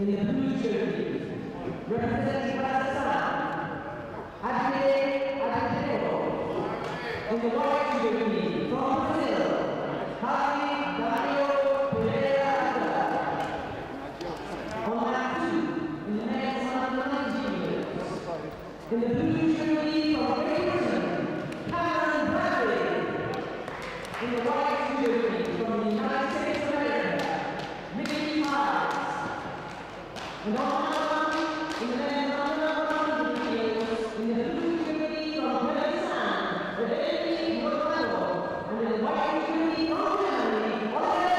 In the blue jersey, representing Pakistan, in the white jersey, from Brazil, on lap 2, in the men's under 19 years. In the blue jersey, from Great Britain, Cameron Bradley. In the white jersey, from the United States of America, Mickey Miles. And on in the men's under 100 years, in the blue jersey from Pakistan, Repechage, and in the white jersey from Germany, Warwick.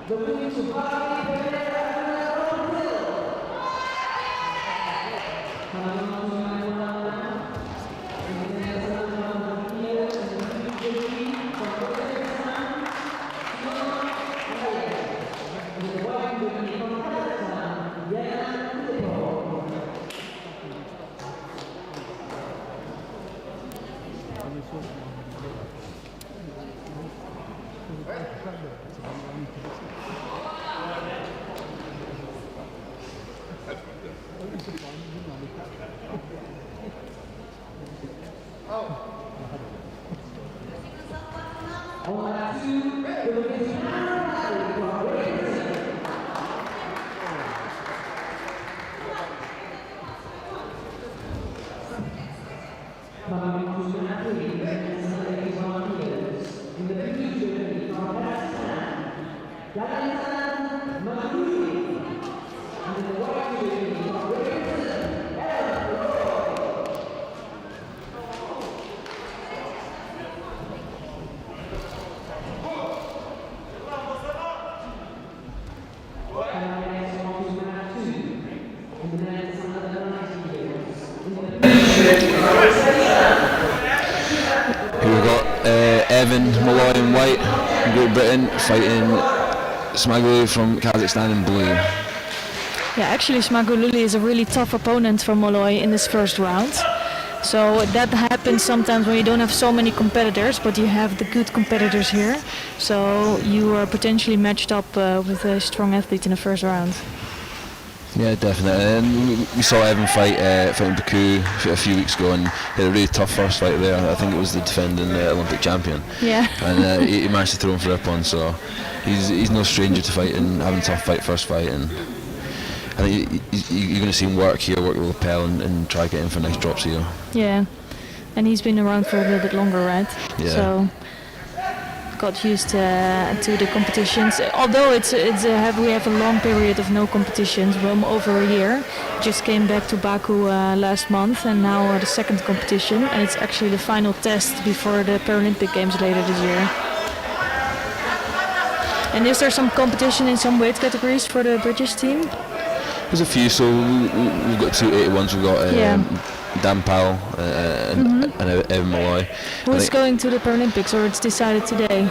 The winning to Paralympic, We've got Evan, Malloy and White from Great Britain fighting Smagulu from Kazakhstan in blue. Yeah, actually Smagululi is a really tough opponent for Molloy in this first round. So that happens sometimes when you don't have so many competitors, but you have the good competitors here. So you are potentially matched up with a strong athlete in the first round. Yeah, definitely. And we saw Evan fighting Baku a few weeks ago, and he had a really tough first fight there. I think it was the defending Olympic champion. Yeah. And he managed to throw him for Ippon, so he's no stranger to fighting, having a tough first fight. And I think you're going to see him work here, work with lapel, and try to get in for nice drops here. Yeah, and he's been around for a little bit longer, right? Yeah. So got used to the competitions. Although we have a long period of no competitions, over a year. Just came back to Baku last month, and now the second competition, and it's actually the final test before the Paralympic Games later this year. And is there some competition in some weight categories for the British team? There's a few, so we've got 281s, we've got Dan Powell and Evan Malloy. Who's going to the Paralympics, or it's decided today?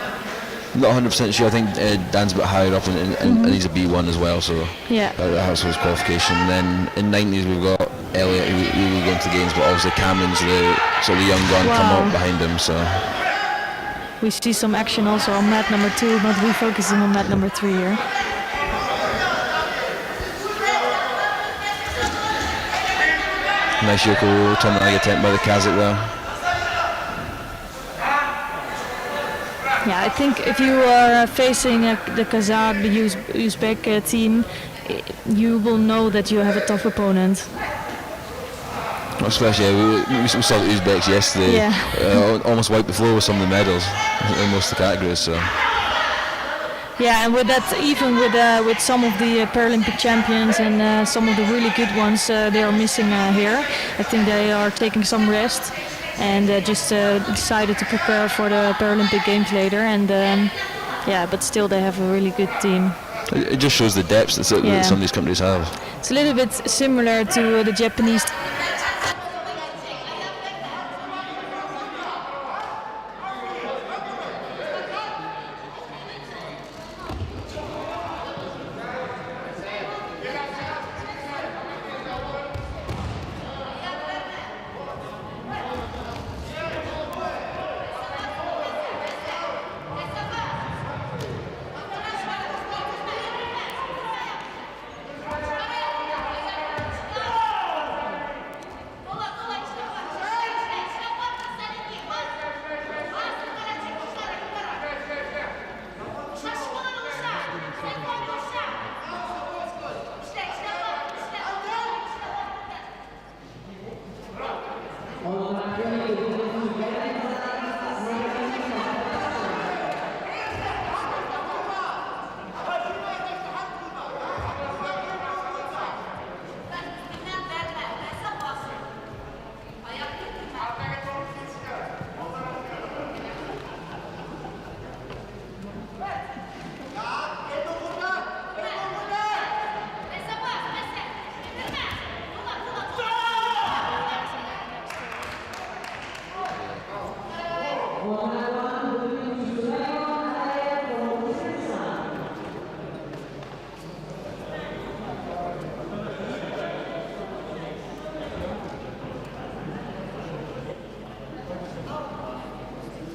I'm not 100% sure. I think Dan's a bit higher up, and he's a B1 as well, so yeah, that helps with his qualification. And then in 90s we've got Elliot, who will go into the games, but obviously Cameron's the young gun come up behind him. So we see some action also on mat number 2, but we're focusing on mat number 3 here. Nice Yoko Tominagi attempt by the Kazakh there. Yeah, I think if you are facing the Kazakh, the Uzbek team, you will know that you have a tough opponent. Especially, we saw the Uzbeks yesterday, almost wiped the floor with some of the medals in most of the categories. So. Yeah, and with that, even with some of the Paralympic champions and some of the really good ones, they are missing here. I think they are taking some rest and just decided to prepare for the Paralympic Games later. And but still they have a really good team. It just shows the depth that some of these countries have. It's a little bit similar to the Japanese.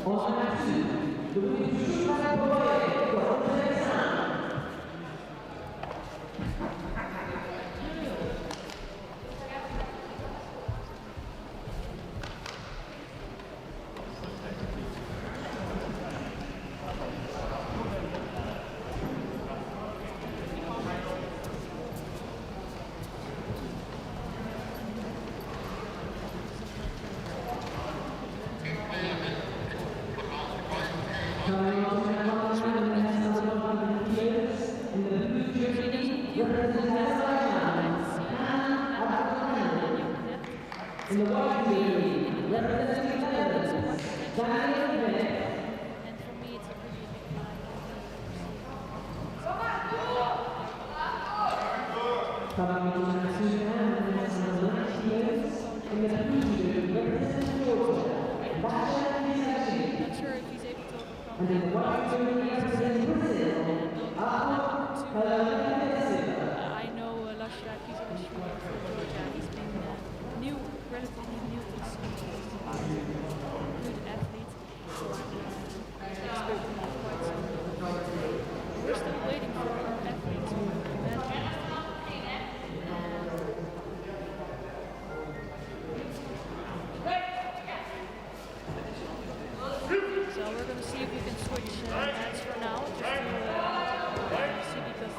On mat 2, the winning judo grand prix for Repechage. Coming on to the national Paralympics in the blue jersey, representing Azerbaijan, in the white jersey, representing the Netherlands, Daniel Beck. And for me, it's a really big Coming on to the national Olympics in the blue jersey, representing Georgia, I'm not sure if he's able to overcome and in the white jersey, representing Brazil, I know Lashra Kizilashvili from Georgia. He's been relatively new to the scene. He's a good athlete. I expect him quite soon. We're still waiting for our athletes to medal. So we're going to see if we can switch hats for now, just to see because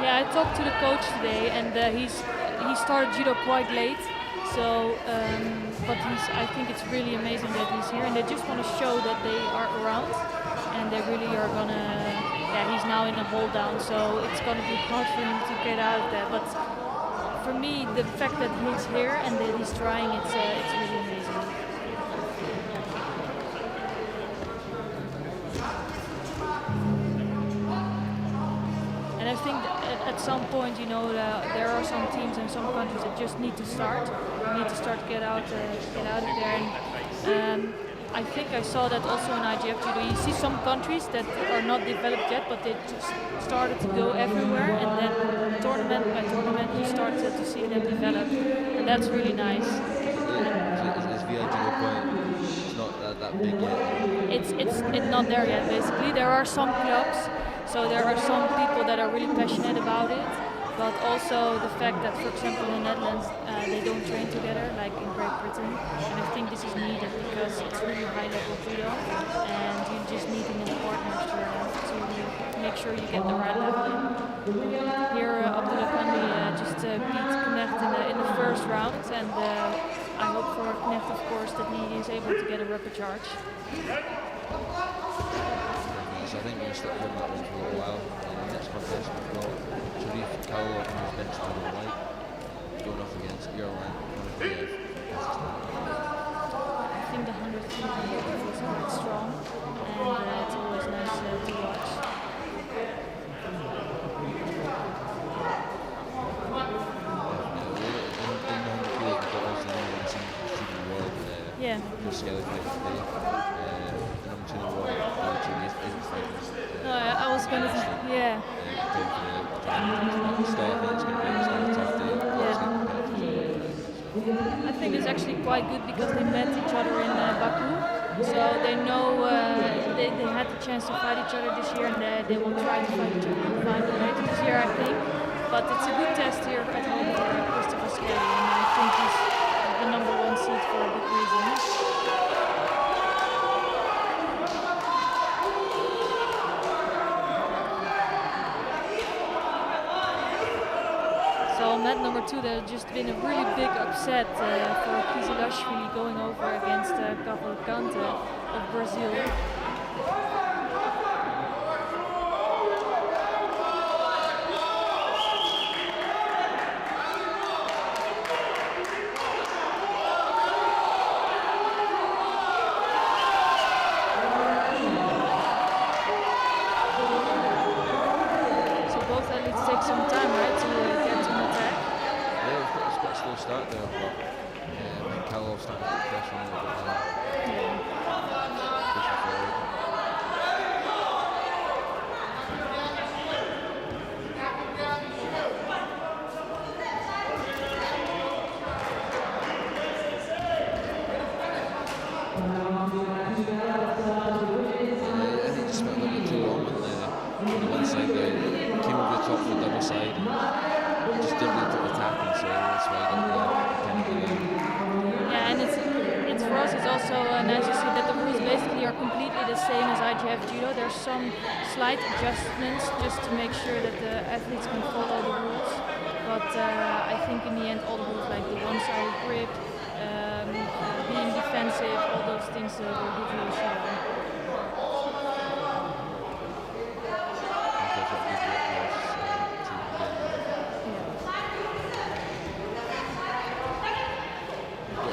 yeah, I talked to the coach today, and he started judo quite late. So, but I think it's really amazing that he's here, and they just want to show that they are around, and they really are gonna. Yeah, he's now in a hold down, so it's gonna be hard for him to get out of that. But for me, the fact that he's here and that he's trying, it's really amazing. And I think at some point, you know, there are some teams and some countries that just need to start to get out of there. And I think I saw that also in IGF Judo. You see some countries that are not developed yet, but they just started to go everywhere, and then tournament by tournament you start to see them develop, and that's really nice. Is VI Judo quite? It's not that big yet. It's not there yet. Basically, there are some clubs, so there are some people that are really passionate about it. But also the fact that, for example, in the Netherlands, they don't train together like in Great Britain, and I think this is needed because it's really high-level judo, and you just need them in partners to make sure you get the right level. Here, Abdullah Kandi just beat Knecht in the first round, and I hope for Knecht, of course, that he is able to get a repechage. So I think we're going to stick with that one for a little while. In the next contest, we've got Sharif Kowal on his bench to the right, going off against Yerlan. I think the 100 feet is quite strong, and it's always nice to watch. Yeah. No, I was going to say, yeah. I think it's actually quite good because they met each other in Baku, so they know they had the chance to fight each other this year, and they will try to fight each other in the final later this year, I think. But it's a good test here at home for Christopher Skelly, and I think he's the #1 seed for a good reason. So mat #2, there's just been a really big upset for Kizilashvili going over against Cavalcante of Brazil. So both athletes take some time, right, to get to an attack? Yeah, it's quite a slow start there, but I think Kalov started to put pressure on a little bit now. Pushing forward. as you see, that the rules basically are completely the same as IGF Judo. There's some slight adjustments just to make sure that the athletes can follow the rules. But I think in the end, all the rules, like the one-sided grip, being defensive, all those things will give you a showdown.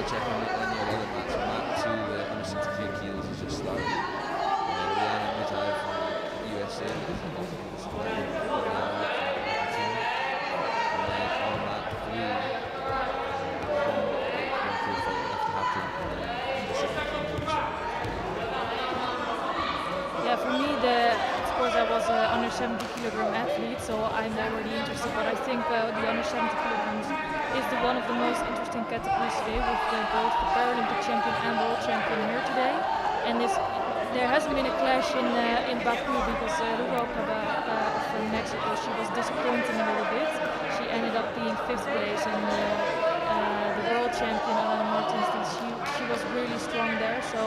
Check on any other match. Mat 2, the under 63 kilos has just started. Rihanna Mutai from USA is on display. And then on mat 3, from fight left to happen in the 60 kilos. Yeah, for me, of course, I was an under 70 kilogram athlete, so I'm already interested. But I think the under 70 kilograms is one of the most interesting categories today, with both the Paralympic champion and world champion here today. And there hasn't been a clash in Baku because Repechage from Mexico, she was disappointing a little bit. She ended up being 5th place, and the world champion Alana Martins, she was really strong there. So,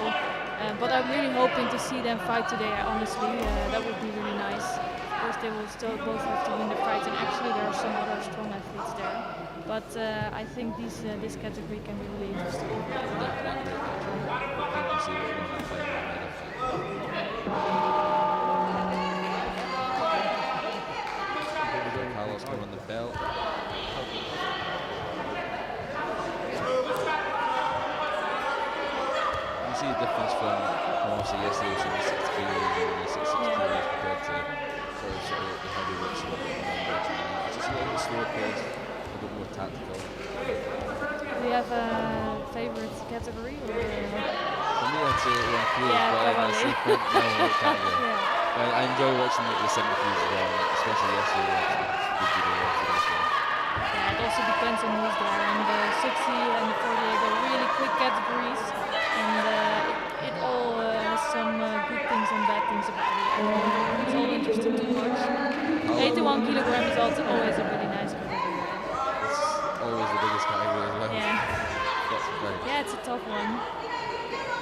but I'm really hoping to see them fight today. Honestly, that would be really nice. Of course, they will still both have to win the fight, and actually there are some other strong athletes there. But I think this category can be really interesting. Carlos on the belt. You see the difference from obviously yesterday was in the 60 kilos and the 66 kilos compared to sort of the heavyweights. It's just a little bit slower pace. A bit more tactical. Do you have a favorite category? Or for me, I'd say it includes, yeah, but I see weight category. Yeah. I enjoy watching the 70s as well, especially yesterday. Good judo yesterday as well. Yeah, it also depends on who's there. And the 60 and the 48 are really quick categories, and it all has some good things and bad things about it. It's all interesting to watch. 81 kilogram is also always a really nice category. It's always the biggest category as well. Yeah. Lots of fights. Yeah, it's a tough one.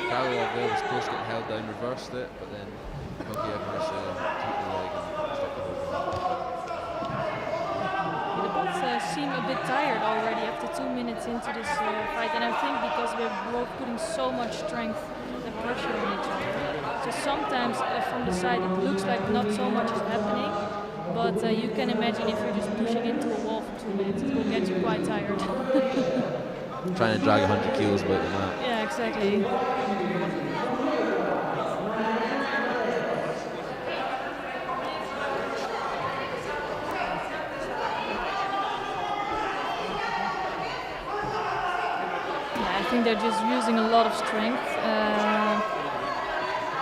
Carolov there was close getting held down, reversed it, but then Konkiev managed to keep the leg and stop the hold. The both seem a bit tired already after 2 minutes into this fight, and I think because we're both putting so much strength and pressure on each other. So sometimes from the side it looks like not so much is happening, but you can imagine if you're just pushing into a wall for 2 minutes, it will get you quite tired. Trying to drag 100 kilos about the mat. Yeah, exactly. I think they're just using a lot of strength.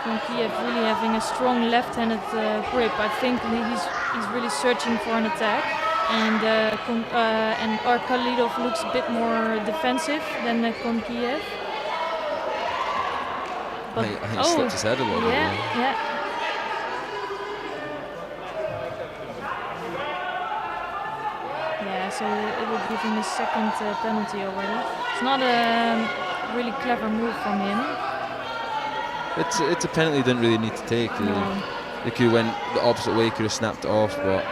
Konkiev really having a strong left-handed grip. I think he's really searching for an attack, and Khalidov looks a bit more defensive than Konkiev. But I think he slipped his head a little bit. Yeah. Yeah, so it will give him his second penalty already. It's not a really clever move from him. It's a penalty he didn't really need to take. No. He could have went the opposite way, could have snapped it off, but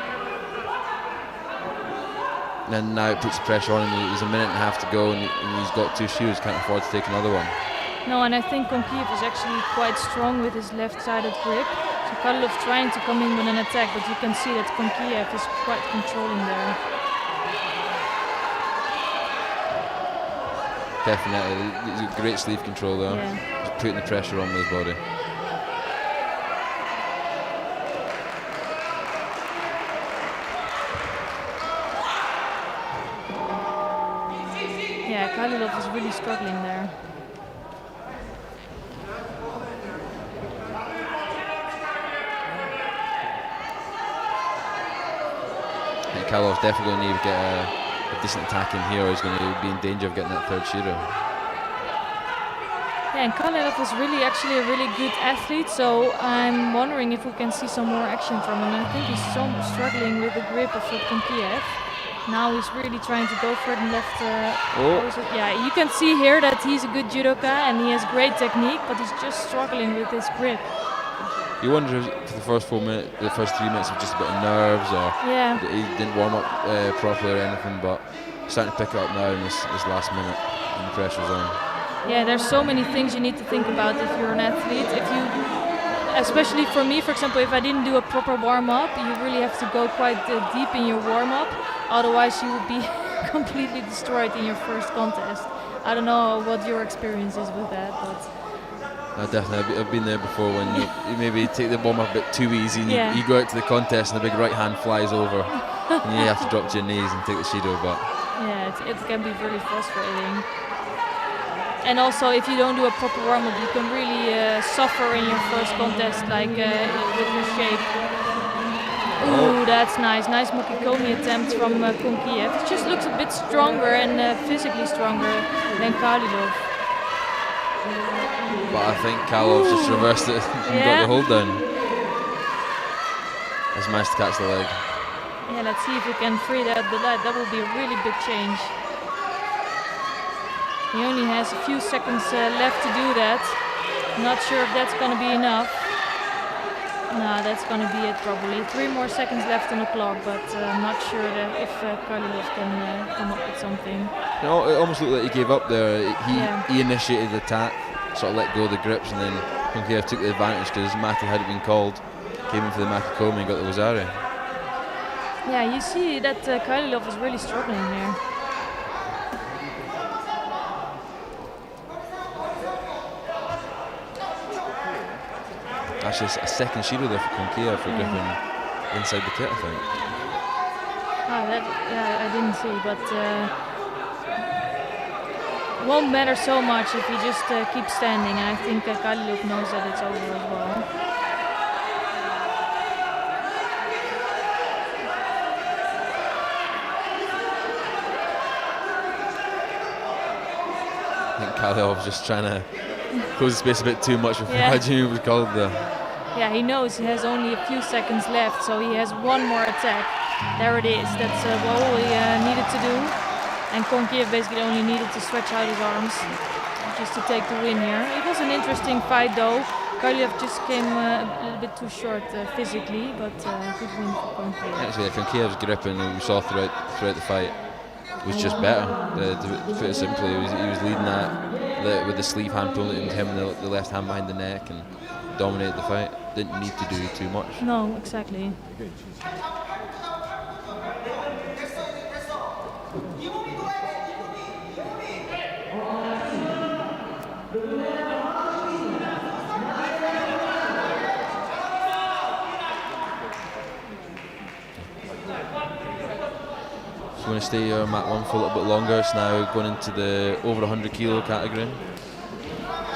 then now it puts the pressure on him. There's a minute and a half to go, and he's got 2 shoes, can't afford to take another one. No, and I think Konkiev is actually quite strong with his left-sided grip. So Khalidov trying to come in with an attack, but you can see that Konkiev is quite controlling there. Definitely, he's a great sleeve control there. Yeah. He's putting the pressure on with his body. Yeah, Khalidov is really struggling there. I think Khalidov's definitely going to need to get a decent attack in here, or he's going to be in danger of getting that third shooter. Yeah, and Khalidov is really actually a really good athlete, so I'm wondering if we can see some more action from him. I think he's so struggling with the grip of Konkiev. Now he's really trying to go for it in left. Yeah, you can see here that he's a good judoka and he has great technique, but he's just struggling with his grip. You wonder if for the first 4 minutes, the first 3 minutes was just a bit of nerves, or he didn't warm up properly or anything, but he's starting to pick it up now in this last minute and the pressure's on. Yeah, there's so many things you need to think about if you're an athlete. Especially for me, for example, if I didn't do a proper warm-up, you really have to go quite deep in your warm-up, otherwise you will be completely destroyed in your first contest. I don't know what your experience is with that, but... Definitely, I've been there before when you maybe take the bomb a bit too easy and you go out to the contest and the big right hand flies over and you have to drop to your knees and take the shido, but... Yeah, it can be really frustrating. And also, if you don't do a proper warm-up, you can really suffer in your first contest, like with your shape. Ooh, that's nice. Nice Makikomi attempt from Konkiev. It just looks a bit stronger and physically stronger than Kalilov. But I think Kalilov just reversed it and got the hold down. Has managed to catch the leg. Yeah, let's see if we can free that. That will be a really big change. He only has a few seconds left to do that. Not sure if that's going to be enough. No, that's going to be it probably. 3 more seconds left on the clock, but I'm not sure that if Kalilov can come up with something. You know, it almost looked like he gave up there. He initiated the attack, sort of let go of the grips, and then Konkiev took the advantage because Mati had it been called, came in for the Makikomi and got the Wazari. Yeah, you see that Kalilov is really struggling there. Actually, a second shido there for Konkiev for gripping inside the kit, I think. I didn't see, but it won't matter so much if you just keep standing, and I think Kalilov knows that it's over as well. I think Kalilov was just trying to close the space a bit too much before Hajime was called there. Yeah, he knows he has only a few seconds left, so he has one more attack. There it is. That's what all he needed to do. And Konkiev basically only needed to stretch out his arms just to take the win here. It was an interesting fight though. Kalilov just came a little bit too short physically, but good win for Konkiev. Actually, Konkiev's gripping, we saw throughout the fight, was just better. To put it simply, he was leading that with the sleeve hand pulling it into him and the left hand behind the neck and dominated the fight. Didn't need to do too much. No, exactly. So we're going to stay here on mat 1 for a little bit longer. It's now going into the over 100 kilo category.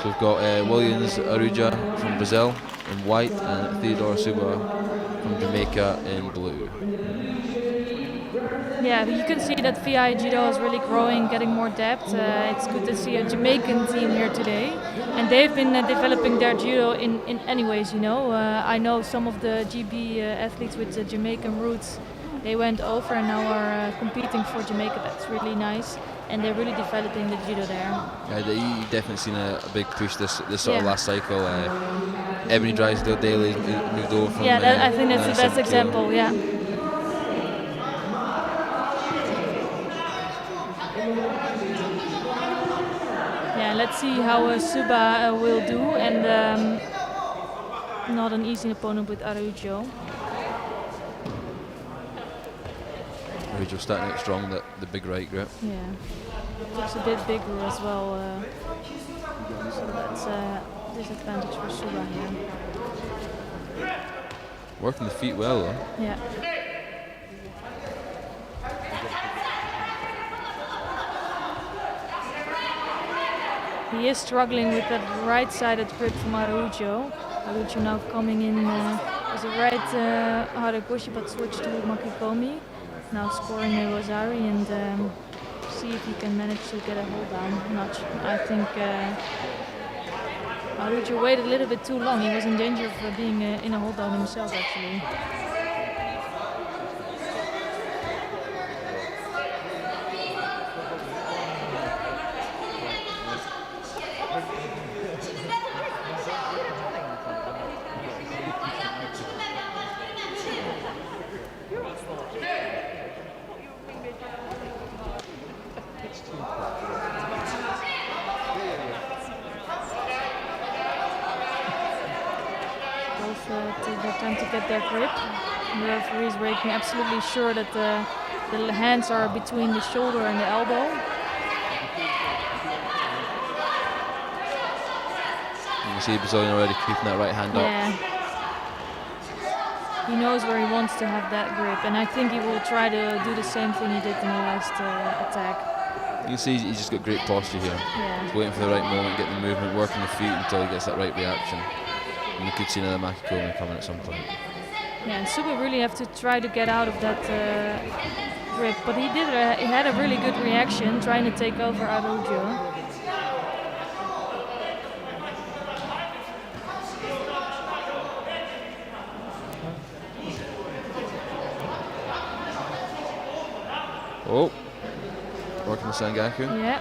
So we've got Williams Aruja from Brazil in white and Theodore Suba from Jamaica in blue. Yeah, you can see that VI Judo is really growing, getting more depth. It's good to see a Jamaican team here today. And they've been developing their Judo in any ways, you know. I know some of the GB athletes with Jamaican roots. They went over and now are competing for Jamaica. That's really nice. And they're really developing the Judo there. Yeah, you've definitely seen a big push this sort of last cycle. Ebony Drysdale Daly moved over from I think that's the best example, yeah. Yeah, let's see how Suba will do, and not an easy opponent with Araujo. Araujo starting out strong, the big right grip. Yeah, looks a bit bigger as well, so that's a disadvantage for Suba here. Working the feet well though. Yeah. He is struggling with that right-sided grip from Araujo. Araujo now coming in as a right Haragoshi but switch to Makikomi. Now scoring a Rosari and see if he can manage to get a hold down. Not sure. I think Araujo waited a little bit too long. He was in danger of being in a hold down himself actually. both take their time to get their grip. And the referee is making absolutely sure that the hands are between the shoulder and the elbow. You can see Brazilian already creeping that right hand up. He knows where he wants to have that grip, and I think he will try to do the same thing he did in the last attack. You can see he's just got great posture here. Yeah. He's waiting for the right moment, getting the movement, working the feet until he gets that right reaction. And we could see another Makikomi coming at some point. Yeah, and Suba really have to try to get out of that grip, but he did. He had a really good reaction trying to take over Araujo. Oh, working the Sangaku. Yeah.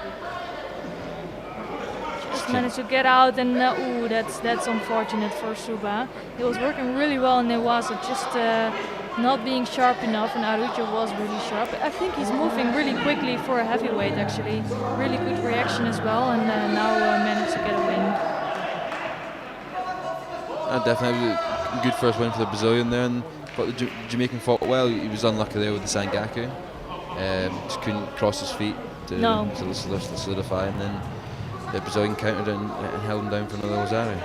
Just managed to get out, and ooh, that's unfortunate for Suba. He was working really well in Newasa, just not being sharp enough, and Araujo was really sharp. I think he's moving really quickly for a heavyweight, actually. Really good reaction as well, and now managed to get a win. Definitely a good first win for the Brazilian there, and but the Jamaican fought well. He was unlucky there with the Sangaku. Just couldn't cross his feet to solidify, and then the Brazilian countered and held him down for another Ozaru.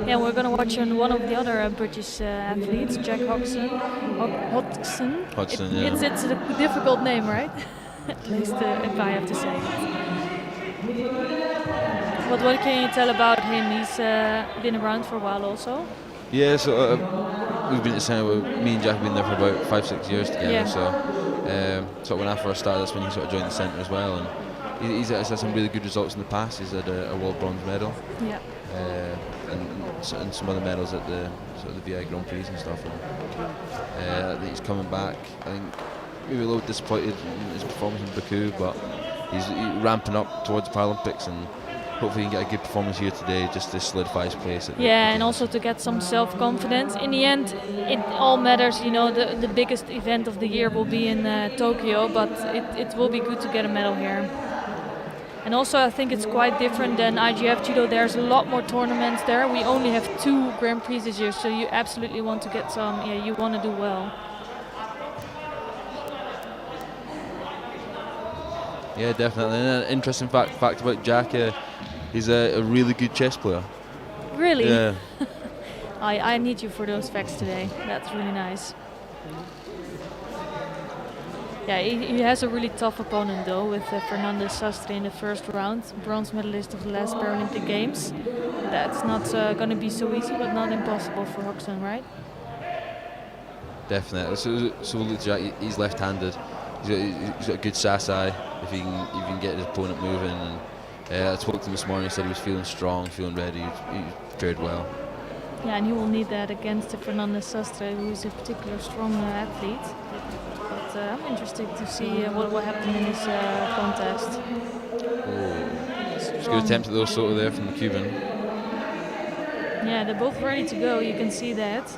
Yeah, we're going to watch one of the other British athletes, Jack Hodgson. Hodgson, yeah. It's a difficult name, right? At least if I have to say it. But what can you tell about him? He's been around for a while also. Yeah, so we've been at the me and Jack have been there for about 5-6 years together. Yeah. So when I first started, that's when he sort of joined the centre as well. And he's had some really good results in the past. He's had a world bronze medal. Yeah. And some other medals at the VI Grand Prix and stuff. And I think he's coming back. I think maybe a little disappointed in his performance in Baku, but he's ramping up towards the Paralympics, and hopefully he can get a good performance here today just to solidify his place. And also to get some self-confidence. In the end, it all matters. You know, the biggest event of the year will be in Tokyo, but it will be good to get a medal here. And also I think it's quite different than IGF Judo. There's a lot more tournaments there. We only have 2 Grand Prix this year, so you absolutely want to get some. Yeah, you want to do well. Yeah, definitely. And an interesting fact about Jack, he's a really good chess player. Really? Yeah. I need you for those facts today. That's really nice. Yeah, he has a really tough opponent though, with Fernando Sastre in the first round, bronze medalist of the last Paralympic Games. That's not going to be so easy, but not impossible for Hodgson, right? Definitely. So we'll look at Jack. He's left-handed. He's got a good sasai if he can get his opponent moving. And I spoke to him this morning. He said he was feeling strong, feeling ready. He prepared well. Yeah, and he will need that against Fernando Sastre, who is a particularly strong athlete. But I'm interested to see what will happen in this contest. It's a good attempt at those Soto there from the Cuban. Yeah, they're both ready to go. You can see that.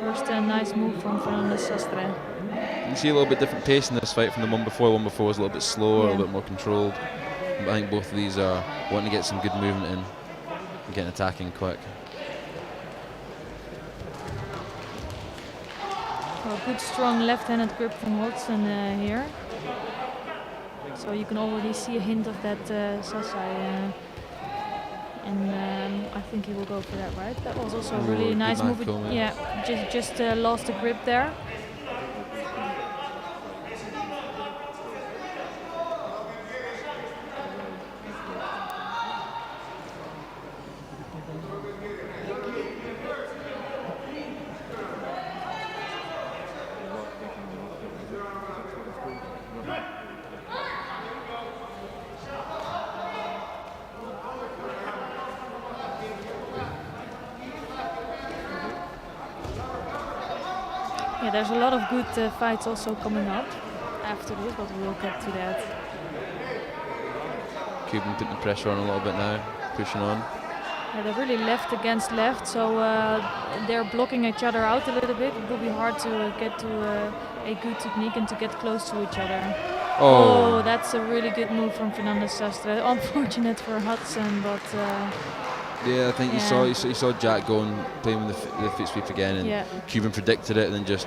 First nice move from Fernando Sastre. You can see a little bit different pace in this fight from the one before. The one before was a little bit slower, a little bit more controlled. But I think both of these are wanting to get some good movement in and getting attacking quick. Well, good strong left-handed grip from Hodgson here. So you can already see a hint of that Sasai. And I think he will go for that, right? That was also a really nice move. Yeah, just lost the grip there. Yeah, there's a lot of good fights also coming up after this, but we'll get to that. Cuban putting the pressure on a little bit now, pushing on. Yeah, they're really left against left, so they're blocking each other out a little bit. It will be hard to get to a good technique and to get close to each other. Oh. Oh, that's a really good move from Fernando Sastre. Unfortunate for Hudson, but yeah, I think you saw Jack playing with the foot sweep again, and Cuban predicted it and then just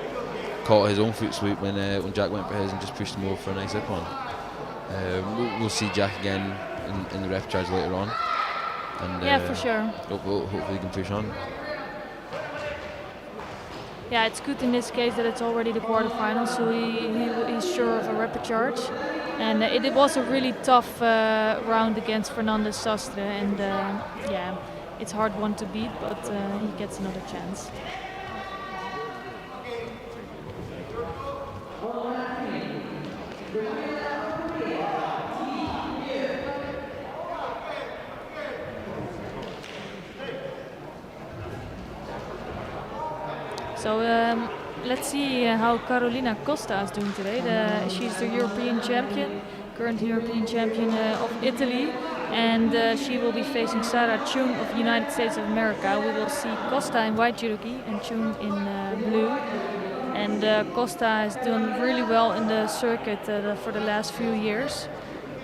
caught his own foot sweep when Jack went for his and just pushed him over for a nice zip on. We'll see Jack again in the repechage later on. And, for sure. Hopefully he can push on. Yeah, it's good in this case that it's already the quarterfinal, so he's sure of a repechage. And it was a really tough round against Fernando Sastre, and it's hard one to beat, but he gets another chance. So let's see how Carolina Costa is doing today. She's the European champion, current European champion of Italy, and she will be facing Sarah Chung of the United States of America. We will see Costa in white judogi and Chung in blue. And Costa has done really well in the circuit for the last few years,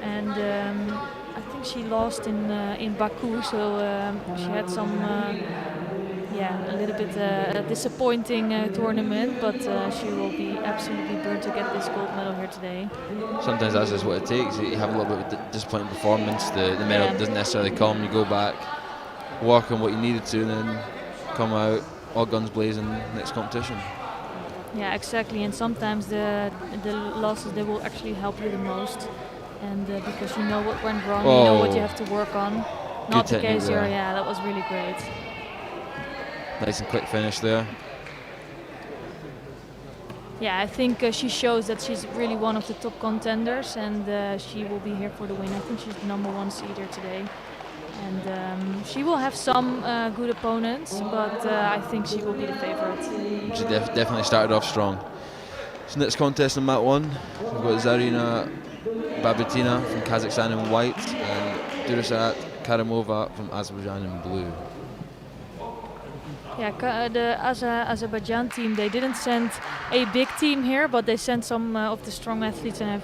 and I think she lost in Baku, so she had some. A little bit disappointing tournament, but she will be absolutely burnt to get this gold medal here today. Sometimes that's just what it takes. You have a little bit of a disappointing performance, the medal doesn't necessarily come, you go back, work on what you needed to, and then come out all guns blazing next competition. Yeah, exactly, and sometimes the losses, they will actually help you the most, and because you know what went wrong, you know what you have to work on. Not the case here, that was really great. Nice and quick finish there. Yeah, I think she shows that she's really one of the top contenders, and she will be here for the win. I think she's the #1 seed here today. And she will have some good opponents, but I think she will be the favorite. She definitely started off strong. So next contest on mat 1, we've got Zarina Babatina from Kazakhstan in white and Durasat Karimova from Azerbaijan in blue. Yeah, the Azerbaijan team, they didn't send a big team here, but they sent some of the strong athletes, and I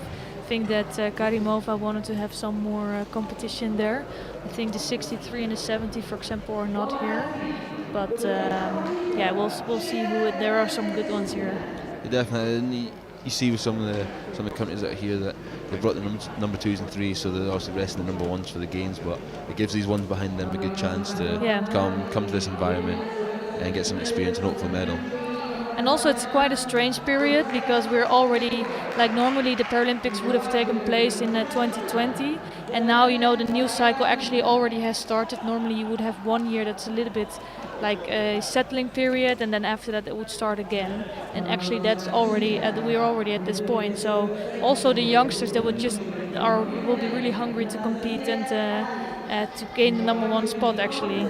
think that Karimova wanted to have some more competition there. I think the 63 and the 70, for example, are not here, but we'll see there are some good ones here. Yeah, definitely, and you see with some of the countries that are here that they brought the number 2s and 3s, so they're also resting the number 1s for the games, but it gives these ones behind them a good chance to come to this environment and get some experience and hopefully medal. And also it's quite a strange period because we're already, like normally the Paralympics would have taken place in 2020, and now the new cycle actually already has started. Normally you would have 1 year that's a little bit like a settling period, and then after that it would start again. And actually that's already, we're already at this point. So also the youngsters that will be really hungry to compete and to gain the #1 spot actually.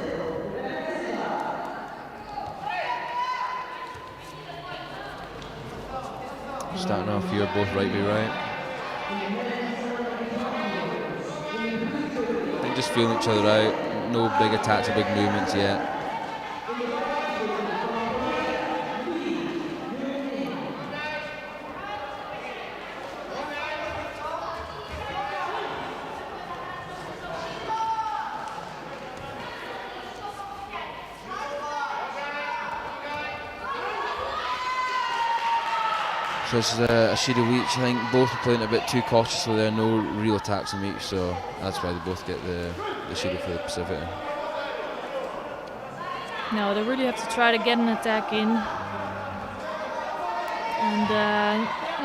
Starting off here, both right by right. I think just feeling each other out, no big attacks or big movements yet. So this is a sheet of each. I think both are playing a bit too cautiously there, no real attacks on each, so that's why they both get the sheet for the Pacific. No, they really have to try to get an attack in. And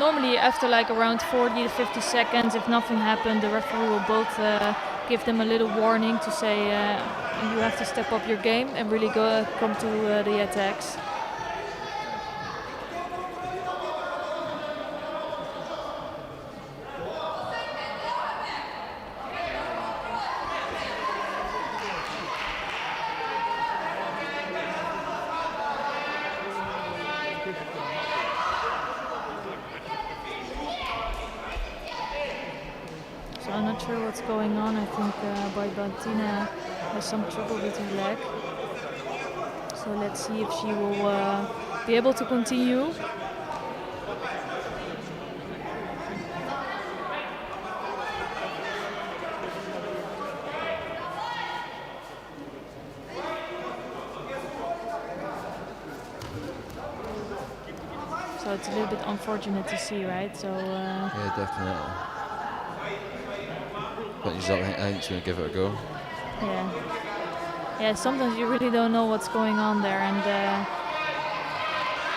normally after like around 40 to 50 seconds, if nothing happened, the referee will both give them a little warning to say you have to step up your game and really come to the attacks. I'm not sure what's going on. I think Babatina has some trouble with her leg. So let's see if she will be able to continue. it's a little bit unfortunate to see, right? So. Yeah, definitely. But I think he's going to give it a go. Yeah. Yeah. Sometimes you really don't know what's going on there, and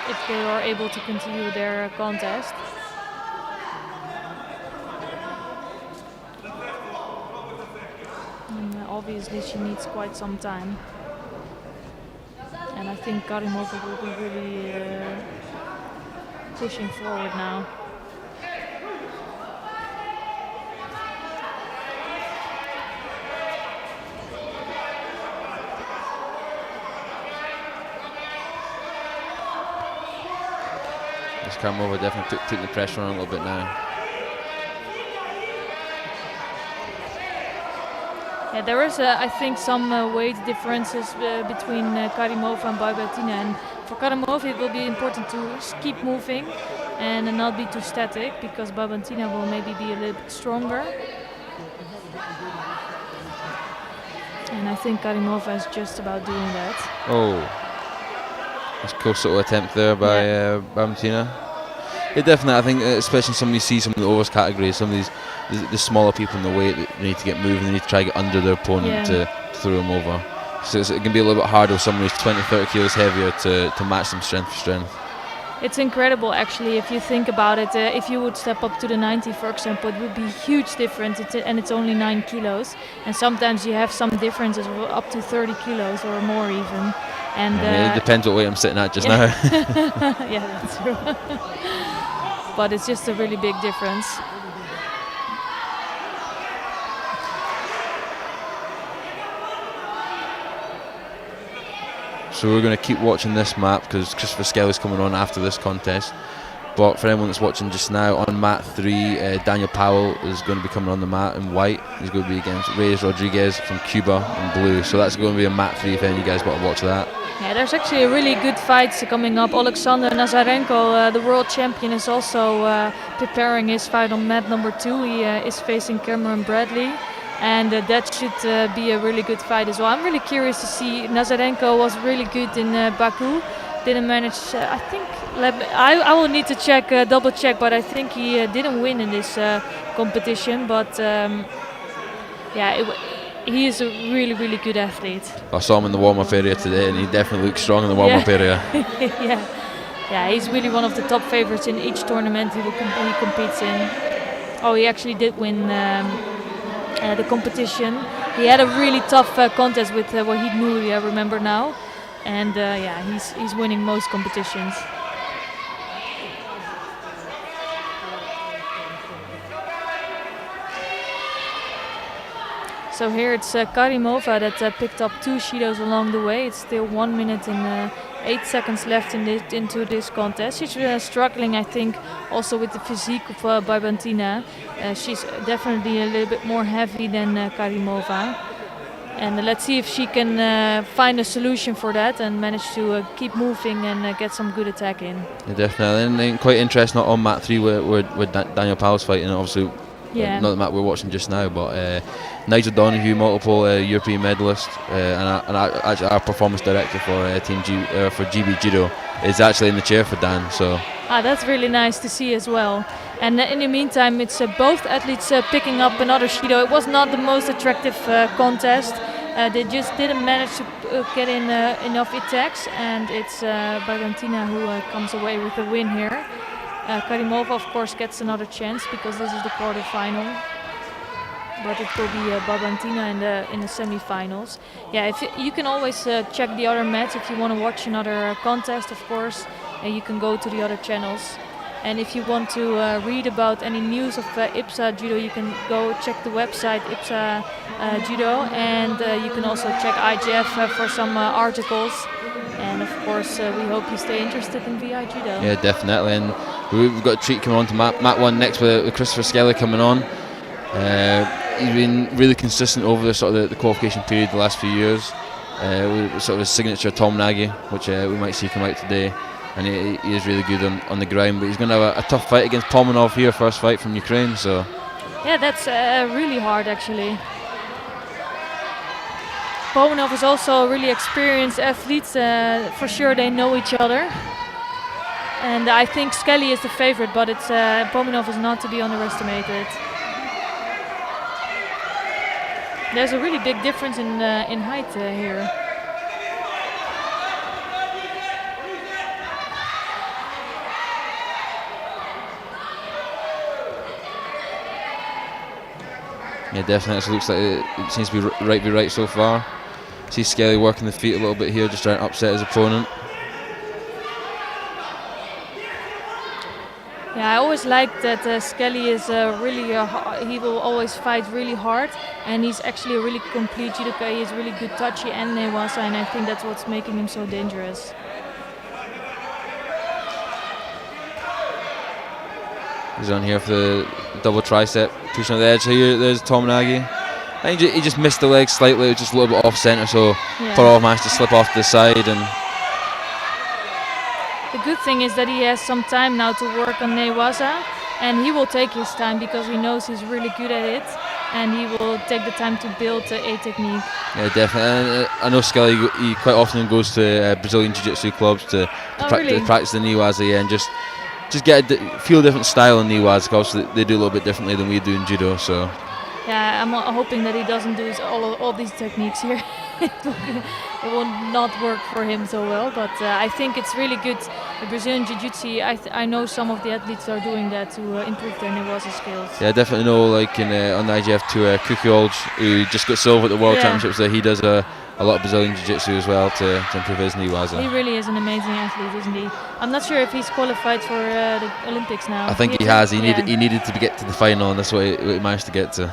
if they are able to continue their contest. And, obviously, she needs quite some time. And I think Karimova will be really pushing forward now. This Karimova definitely took the pressure on a little bit now. Yeah, there is, I think, some weight differences between Karimova and Babatina. And for Karimova, it will be important to keep moving and not be too static, because Babatina will maybe be a little bit stronger. And I think Karimova is just about doing that. Oh, that's a close little attempt there by Babatina. Yeah, definitely. I think, especially some you see some of the overs categories, some of these the smaller people in the weight, they need to get moving. They need to try to get under their opponent to throw them over. So it can be a little bit harder with someone who's 20-30 kilos heavier to match them strength for strength. It's incredible, actually, if you think about it. If you would step up to the 90, for example, it would be a huge difference, and it's only 9 kilos. And sometimes you have some differences of up to 30 kilos or more even. And it depends what weight I'm sitting at just now. Yeah, that's true. But it's just a really big difference. So we're going to keep watching this map because Christopher Skelly's coming on after this contest. But for anyone that's watching just now, on mat 3, Daniel Powell is going to be coming on the mat in white. He's going to be against Reyes Rodriguez from Cuba in blue. So that's going to be a mat 3 if any of you guys want to watch that. Yeah, there's actually a really good fight coming up. Alexander Nazarenko, the world champion, is also preparing his fight on mat number 2. He is facing Cameron Bradley. And that should be a really good fight as well. I'm really curious to see. Nazarenko was really good in Baku. Didn't manage, I think, I will need to check, double check, but I think he didn't win in this competition. But he is a really, really good athlete. I saw him in the warm-up area today, and he definitely looks strong in the warm-up area. Yeah, he's really one of the top favorites in each tournament he competes in. Oh, he actually did win the competition. He had a really tough contest with Wahid Nouri, I remember now. And he's winning most competitions. So here it's Karimova that picked up 2 shidos along the way. It's still 1 minute and 8 seconds left into this contest. She's struggling, I think, also with the physique of Babantina. She's definitely a little bit more heavy than Karimova. And let's see if she can find a solution for that and manage to keep moving and get some good attack in. Yeah, definitely. And quite interesting on mat 3 where Daniel Powell's fighting, obviously. Not the map we're watching just now, but Nigel Donoghue, multiple European medalist, and actually our performance director for Team for GB Judo, is actually in the chair for Dan. So that's really nice to see as well. And in the meantime, it's both athletes picking up another shido. It was not the most attractive contest. They just didn't manage to get in enough attacks, and it's Babantina who comes away with the win here. Karimova, of course, gets another chance because this is the quarterfinal. But it will be Babantina in the semifinals. Yeah, if you can always check the other mats if you want to watch another contest, of course. You can go to the other channels. And if you want to read about any news of IBSA Judo, you can go check the website IBSA Judo, and you can also check IGF for some articles. And of course, we hope you stay interested in VI Judo. Yeah, definitely. And we've got a treat coming on to mat 1 next with Christopher Skelly coming on. He's been really consistent over the qualification period the last few years. With sort of his signature Tom Nagy, which we might see come out today. And he is really good on the ground, but he's going to have a tough fight against Pomenov here, first fight from Ukraine. So yeah, that's really hard actually. Pomenov is also a really experienced athlete. For sure they know each other. And I think Skelly is the favorite, but it's Pominov is not to be underestimated. There's a really big difference in height here. Yeah, definitely. It looks like it seems to be right so far. See Skelly working the feet a little bit here, just trying to upset his opponent. Yeah, I always liked that Skelly is really, he will always fight really hard, and he's actually a really complete judoka. He is really good touchy and newasa, and I think that's what's making him so dangerous. He's on here for the double tricep, pushing on the edge. So here, there's Tominagi. I think he just missed the leg slightly, just a little bit off centre, so Paralympic managed to slip off to the side. And the good thing is that he has some time now to work on newasa, and he will take his time because he knows he's really good at it, and he will take the time to build a technique. Yeah, definitely. And I know Skelly, he quite often goes to Brazilian Jiu-Jitsu clubs to practice the newasa, and just get feel a different style in newasa, because they do a little bit differently than we do in judo. So yeah, I'm hoping that he doesn't do all these techniques here. It will not work for him so well, but I think it's really good. The Brazilian Jiu-Jitsu, I know some of the athletes are doing that to improve their newasa skills. Yeah, I definitely know, like on the IGF2, Kukiolj, who just got silver at the World Championships, that he does a lot of Brazilian Jiu-Jitsu as well to improve his newasa. He really is an amazing athlete, isn't he? I'm not sure if he's qualified for the Olympics now. I think he has. He needed to get to the final, and that's what he managed to get to.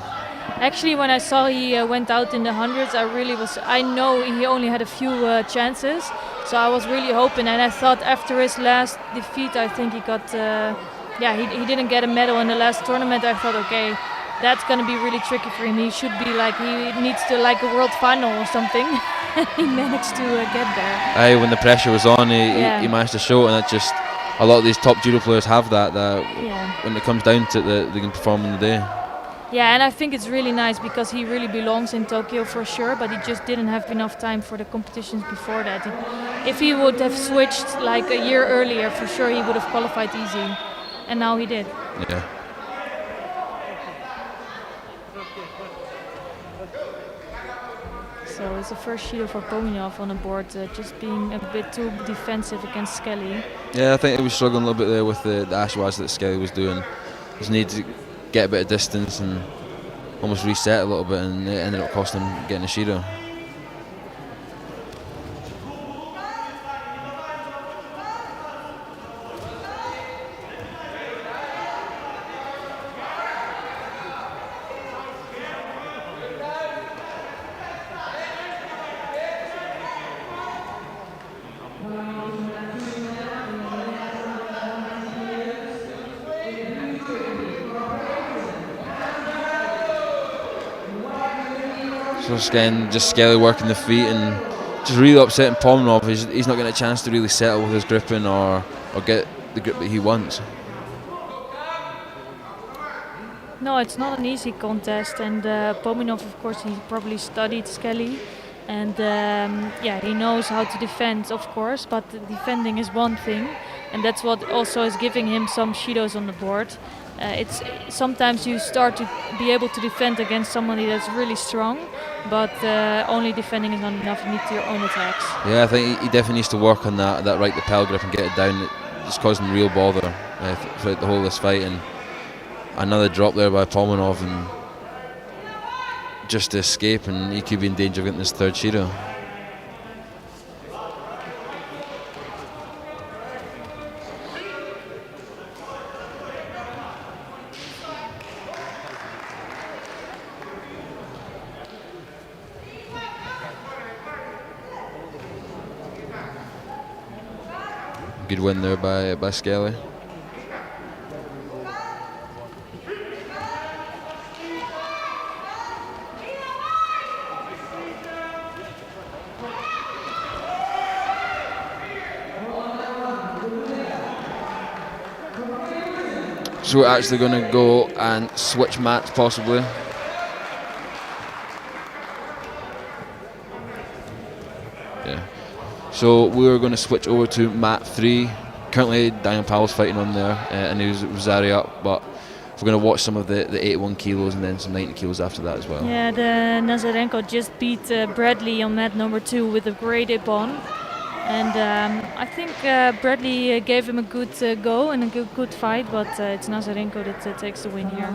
Actually, when I saw he went out in the hundreds, I know he only had a few chances, so I was really hoping, and I thought after his last defeat, I think he got, he didn't get a medal in the last tournament. I thought, okay, that's going to be really tricky for him. He should be he needs to a world final or something. He managed to get there. When the pressure was on, he managed to show it, and that's just, a lot of these top judo players have that when it comes down to it, they can perform in the day. Yeah, and I think it's really nice because he really belongs in Tokyo for sure, but he just didn't have enough time for the competitions before that. If he would have switched a year earlier, for sure he would have qualified easy, and now he did. Yeah. So it's the first Judo for Pominov on the board, just being a bit too defensive against Skelly. Yeah, I think he was struggling a little bit there with the ashways that Skelly was doing. Just needed to get a bit of distance and almost reset a little bit, and it ended up costing him getting a Shido. So again, just Skelly working the feet and just really upsetting Pominov. He's not getting a chance to really settle with his gripping or get the grip that he wants. No, it's not an easy contest, and Pominov, of course, he probably studied Skelly, and he knows how to defend, of course, but defending is one thing, and that's what also is giving him some Shidos on the board. It's sometimes you start to be able to defend against somebody that's really strong, but only defending is not enough. You need your own attacks. Yeah, I think he definitely needs to work on that right lapel grip and get it down. It's causing real bother throughout the whole of this fight, and another drop there by Pominov, and just to escape, and he could be in danger of getting his third Shido. Good win there by Skelly. So we're actually going to go and switch mats possibly. Yeah. So we're going to switch over to mat 3 currently Daniel Powell's fighting on there, and he's Rosario up, but we're going to watch some of the 81 kilos and then some 90 kilos after that as well. Yeah, the Nazarenko just beat Bradley on mat number 2 with a great ippon. And I think Bradley gave him a good go and a good fight, but it's Nazarenko that takes the win here.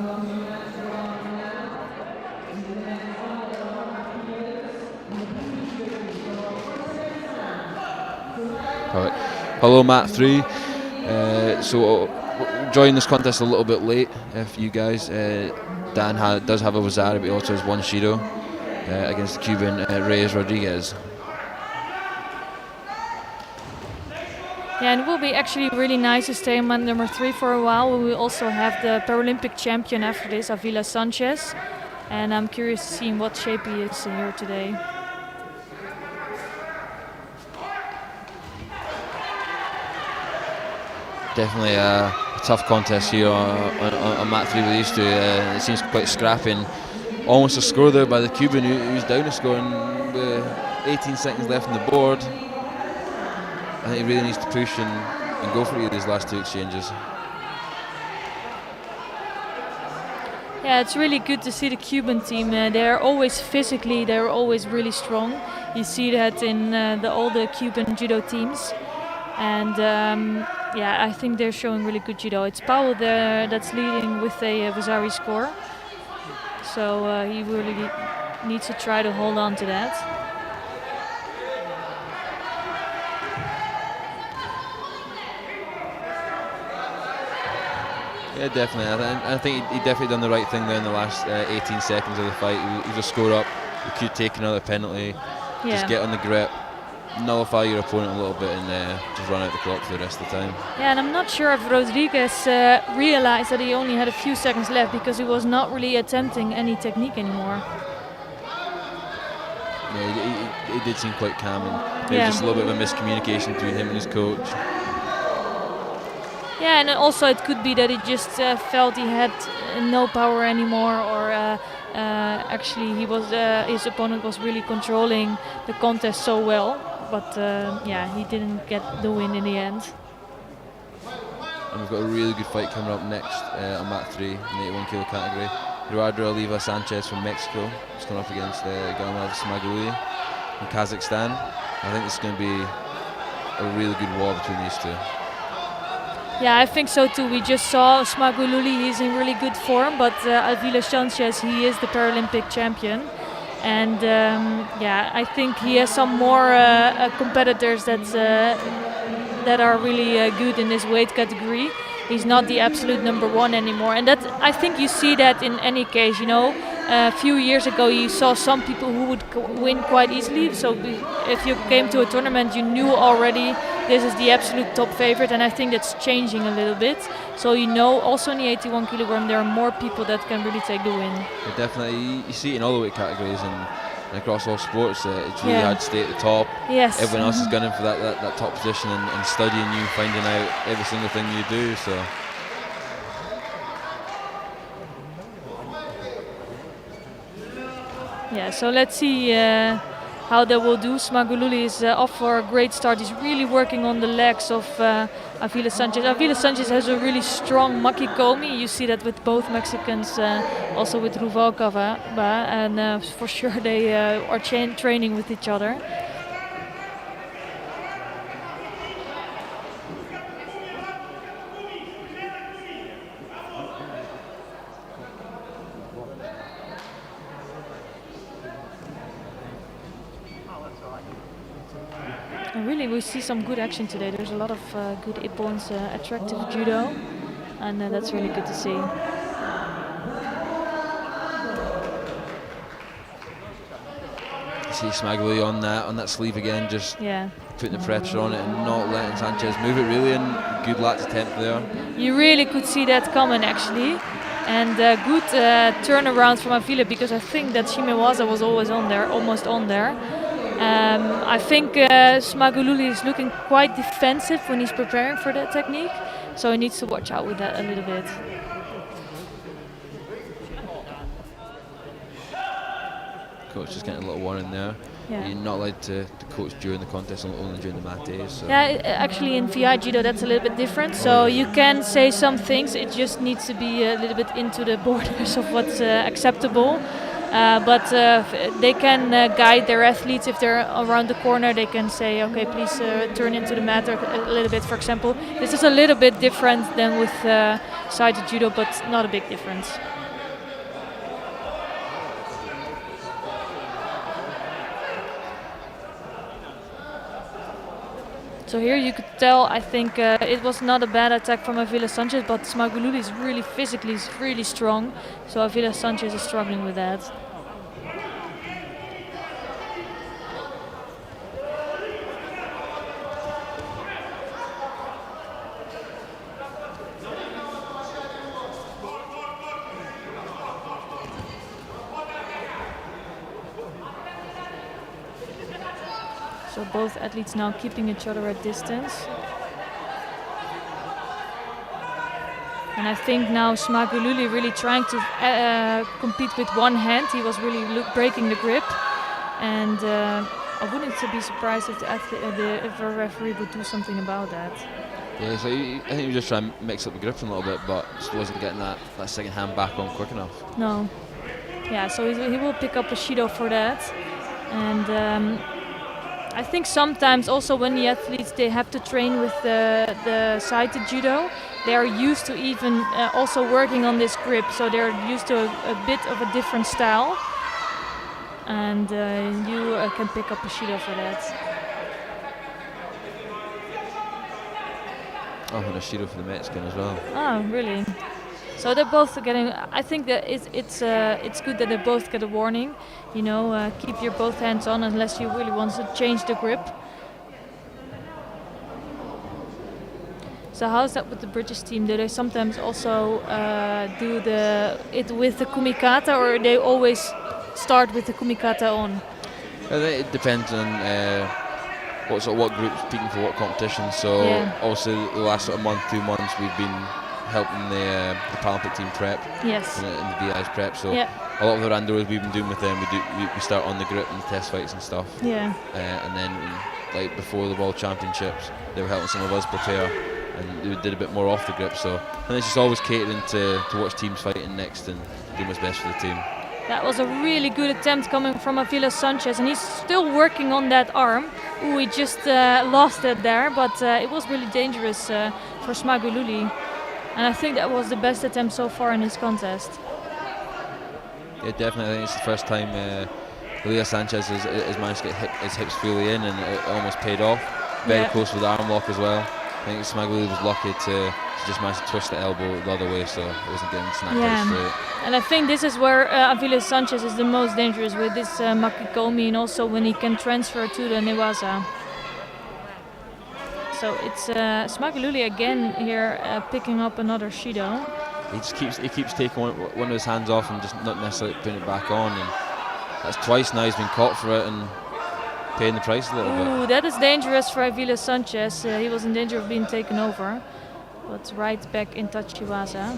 Perfect. Hello, mat 3. So joining this contest a little bit late for you guys. Dan does have a Wazari, but he also has one Shido against the Cuban Reyes Rodriguez. Yeah, and it will be actually really nice to stay on mat number 3 for a while. We will also have the Paralympic champion after this, Avila Sanchez. And I'm curious to see in what shape he is here today. Definitely a tough contest here on mat 3 with these two. It seems quite scrappy, and almost a score there by the Cuban who's down a score with 18 seconds left on the board. I think he really needs to push and go for these last 2 exchanges. Yeah, it's really good to see the Cuban team. They're always physically, they're always really strong. You see that in all the Cuban judo teams. And yeah, I think they're showing really good judo. It's Powell there that's leading with a Vasari score. So he really needs to try to hold on to that. Yeah, definitely. I think he definitely done the right thing there in the last 18 seconds of the fight. He just scored up. He could take another penalty. Yeah. Just get on the grip, nullify your opponent a little bit, and just run out the clock for the rest of the time. Yeah, and I'm not sure if Rodriguez realized that he only had a few seconds left, because he was not really attempting any technique anymore. Yeah, he did seem quite calm, and maybe just a little bit of a miscommunication between him and his coach. Yeah, and also it could be that he just felt he had no power anymore, or actually his opponent was really controlling the contest so well. But yeah, he didn't get the win in the end. And we've got a really good fight coming up next on mat 3 in the 81 kilo category. Eduardo Oliva Sanchez from Mexico is coming up against Galmaz Smaguli from Kazakhstan. I think this is going to be a really good war between these two. Yeah, I think so too. We just saw Smagululi, he's in really good form, but Avila Sanchez, he is the Paralympic champion. And yeah, I think he has some more competitors that are really good in this weight category. He's not the absolute #1 anymore, and that, I think you see that in any case. You know, a few years ago you saw some people who would win quite easily. So if you came to a tournament, you knew already this is the absolute top favorite, and I think that's changing a little bit. So you know, also in the 81 kilogram, there are more people that can really take the win. Yeah, definitely, you see it in all the weight categories and across all sports. It's really hard to stay at the top. Yes. Everyone else is gunning for that top position and studying you, finding out every single thing you do. So. Yeah, so let's see how they will do. Smagululi is off for a great start. He's really working on the legs of Avila Sanchez. Avila Sanchez has a really strong makikomi. You see that with both Mexicans, also with Ruvalcava, and for sure they are training with each other. Really, we see some good action today. There's a lot of good ippons, attractive judo, and that's really good to see. See Smaguli on that sleeve again, just putting the pressure on it and not letting Sanchez move it really, and good latch attempt there. You really could see that coming actually, and good turnaround from Avila, because I think that Shimewaza was always on there, almost on there. I think Smagululi is looking quite defensive when he's preparing for that technique, so he needs to watch out with that a little bit. coach just getting a little warning there. Yeah. You're not allowed to coach during the contest, only during the mates. So. Yeah, actually in VI Judo that's a little bit different. So you can say some things, it just needs to be a little bit into the borders of what's acceptable. But they can guide their athletes if they're around the corner. They can say, okay, please turn into the mat a little bit, for example. This is a little bit different than with sighted judo, but not a big difference. So here you could tell, I think it was not a bad attack from Avila Sanchez, but Smagululi is really physically really strong. So Avila Sanchez is struggling with that. So both athletes now keeping each other at distance. And I think now Smagululi really trying to compete with one hand. He was really breaking the grip. And I wouldn't be surprised if if a referee would do something about that. Yeah, so I think he was just trying to mix up the grips a little bit, but just wasn't getting that second hand back on quick enough. No. Yeah, so he will pick up a Shido for that. And I think sometimes also when the athletes, they have to train with the sighted judo, they are used to even also working on this grip, so they're used to a bit of a different style, and you can pick up a Shido for that. Oh, and a Shido for the Mexican as well. Oh, really? So they're both getting. I think that it's good that they both get a warning. You know, keep your both hands on unless you really want to change the grip. So how's that with the British team? Do they sometimes also do it with the kumikata, or they always start with the kumikata on? It depends on what group's peaking for what competition. So also the last sort of month, 2 months, we've been helping the Paralympic team prep. Yes. In the VI's prep. So a lot of the randos we've been doing with them, we start on the grip and test fights and stuff. Yeah. And then like before the World Championships, they were helping some of us prepare, and they did a bit more off the grip. So and it's just always catering to watch teams fighting next and doing what's best for the team. That was a really good attempt coming from Avila Sanchez, and he's still working on that arm. Ooh, he just lost it there, but it was really dangerous for Smagululi. And I think that was the best attempt so far in this contest. Yeah, definitely. I think it's the first time Avila Sanchez has managed to get his hips fully in, and it almost paid off. Very close with the arm lock as well. I think Smagululi was lucky to just manage to twist the elbow the other way, so it wasn't getting snapped out straight. And I think this is where Avila Sanchez is the most dangerous with this Makikomi, and also when he can transfer to the Newaza. So it's Smagululi again here picking up another Shido. He keeps taking one of his hands off and just not necessarily putting it back on, and that's twice now he's been caught for it and paying the price a little bit. Ooh, that is dangerous for Avila Sanchez. He was in danger of being taken over, but right back in Tachiwaza.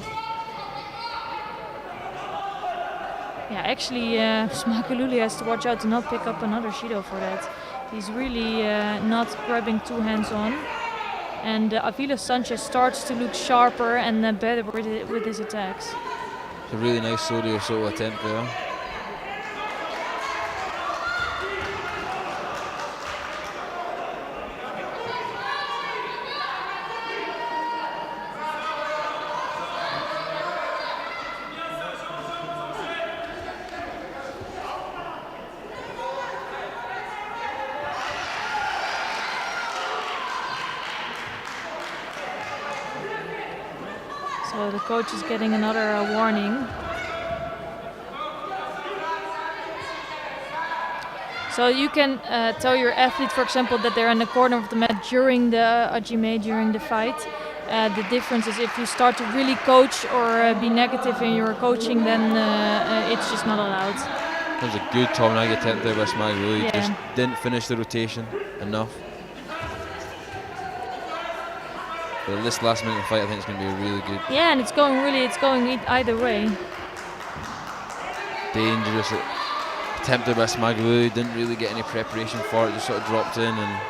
Yeah, actually Smagululi has to watch out to not pick up another Shido for that. He's really not grabbing two hands on. And Avila Sanchez starts to look sharper and better with his attacks. It's a really nice solo attempt there. So the coach is getting another warning. So you can tell your athlete, for example, that they're in the corner of the mat during the Ajime, during the fight. The difference is if you start to really coach or be negative in your coaching, then it's just not allowed. That was a good Tornado attempt there by Smagululi. Just didn't finish the rotation enough. But this last minute fight, I think it's going to be really good. Yeah, and it's going either way. Dangerous. attempted by Smagululi, didn't really get any preparation for it, just sort of dropped in and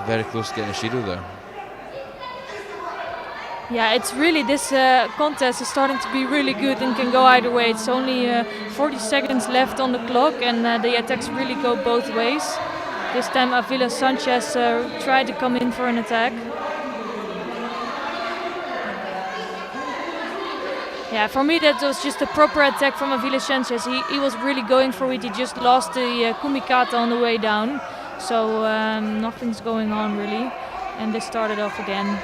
very close to getting a Shido there. Yeah, it's really, this contest is starting to be really good and can go either way. It's only 40 seconds left on the clock, and the attacks really go both ways. This time Avila Sanchez tried to come in for an attack. Yeah, for me that was just a proper attack from Avila Sanchez. He was really going for it. He just lost the kumikata on the way down. So nothing's going on really. And they started off again.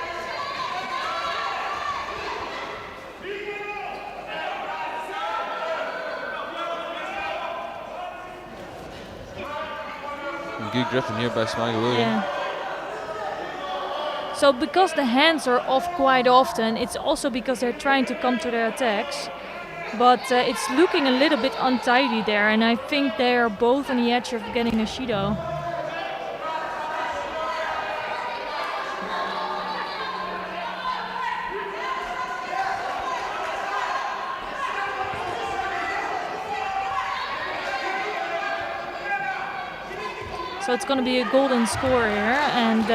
Good gripping here by Smagululi. Yeah. So because the hands are off quite often, it's also because they're trying to come to their attacks. But it's looking a little bit untidy there, and I think they are both on the edge of getting a Shido. So it's going to be a golden score here, and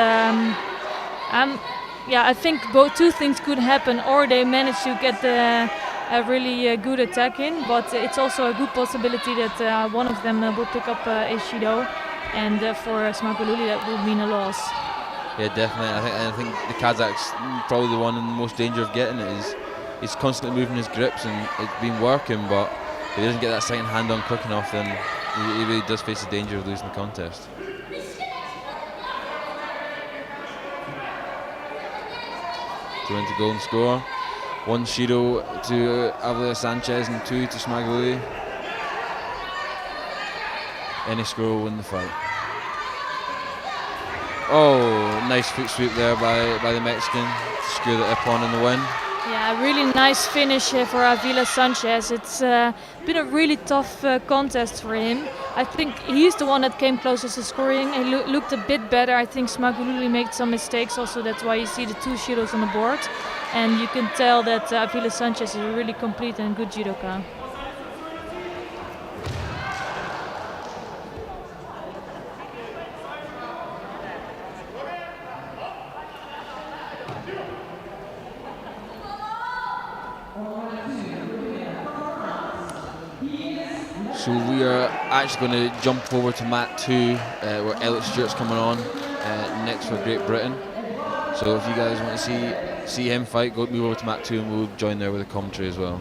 I think two things could happen, or they manage to get a really good attack in, but it's also a good possibility that one of them will pick up a Shido, and for Smagululi that would mean a loss. Yeah, definitely. I think the Kazak's probably the one in the most danger of getting it. He's constantly moving his grips, and it's been working, but if he doesn't get that second hand on quick enough, then he really does face the danger of losing the contest. So into golden score. 1 Shido to Avila Sanchez and 2 to Smagululi. Any score will win the fight. Oh, nice foot sweep there by the Mexican to secure the Ippon in the win. Yeah, really nice finish for Avila Sanchez. It's been a really tough contest for him. I think he's the one that came closest to scoring. He looked a bit better. I think Smagululi made some mistakes also. That's why you see the 2 Shidos on the board. And you can tell that Avila Sanchez is a really complete and good judoka. So we are actually going to jump over to mat 2, where Elliot Stewart's coming on next for Great Britain. So if you guys want to see him fight, move over to mat 2 and we'll join there with a commentary as well.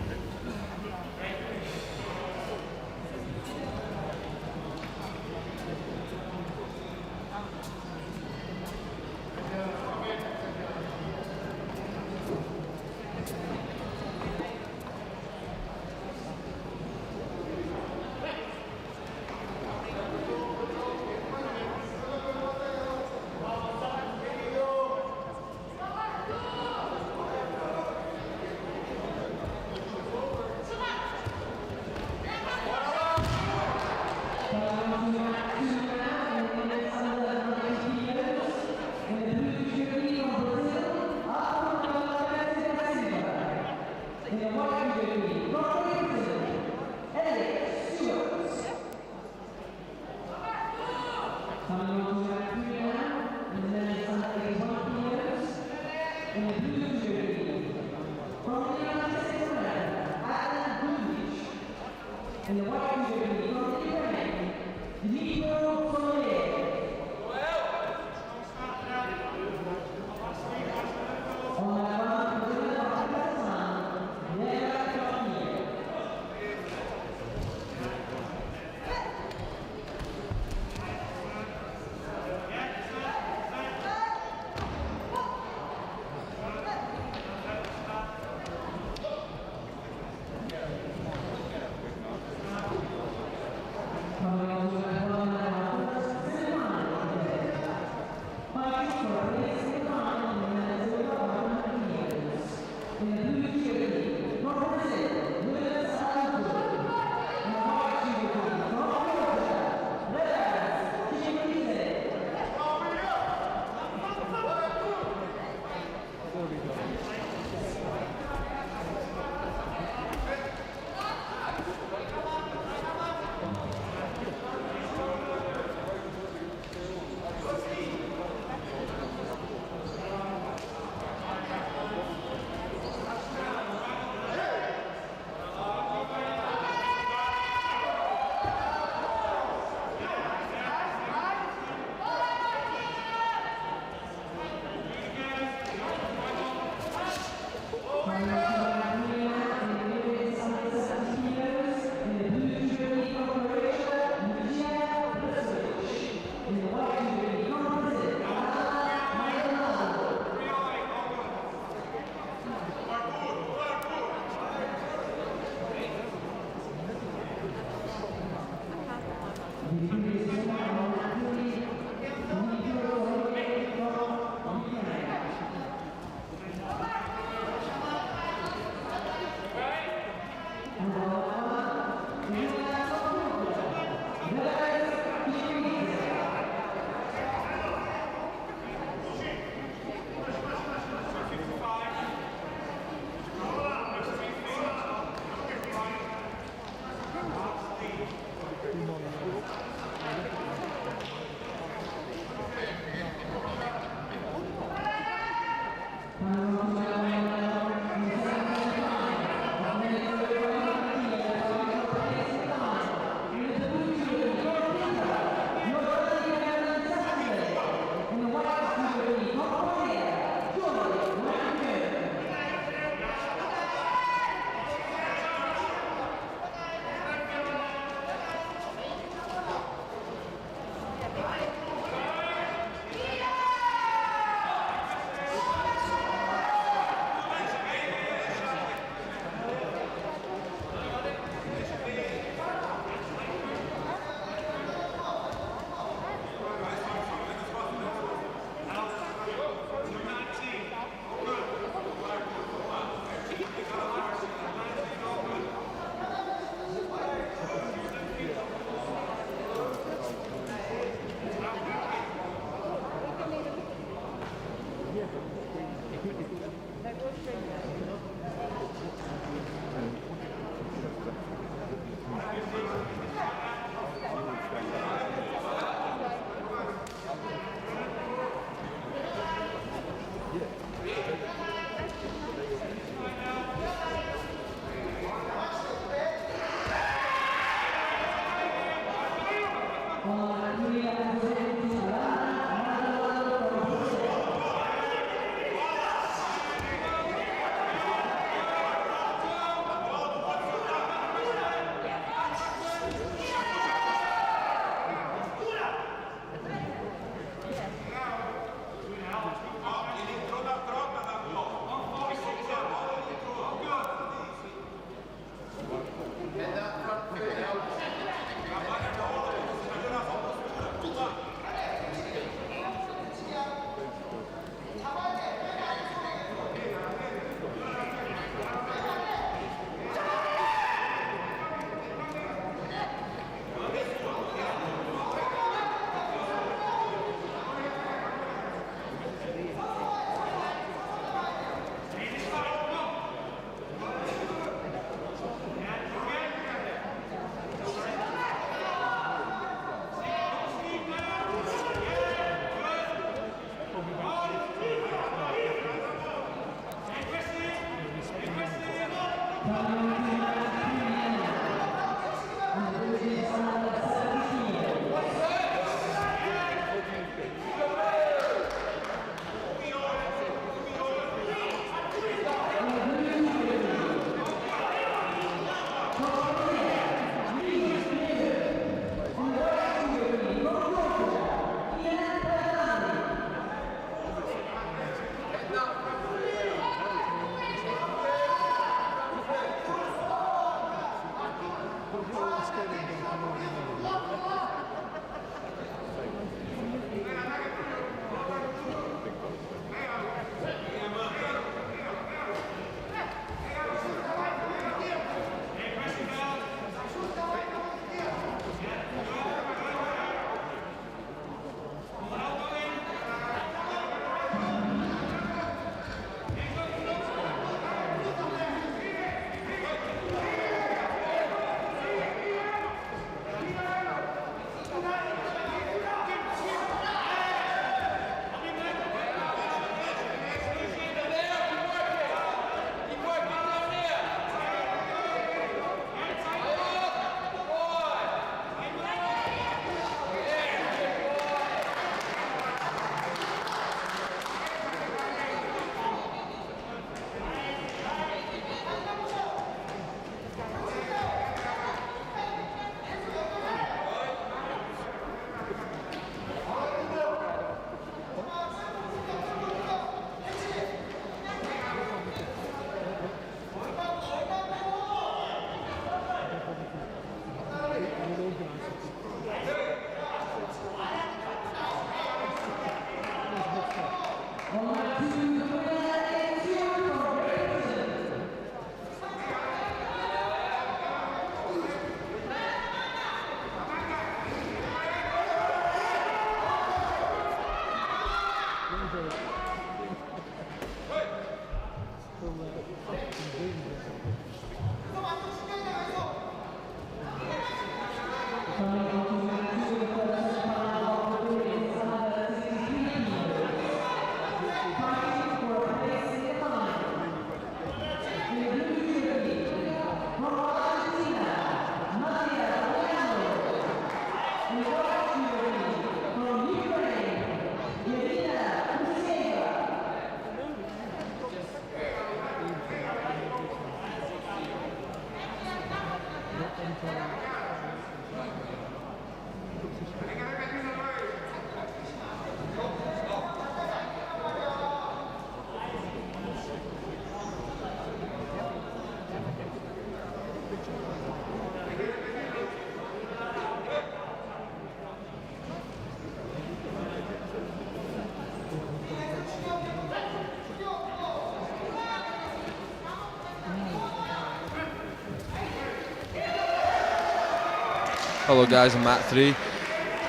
Hello guys, I'm Matt 3.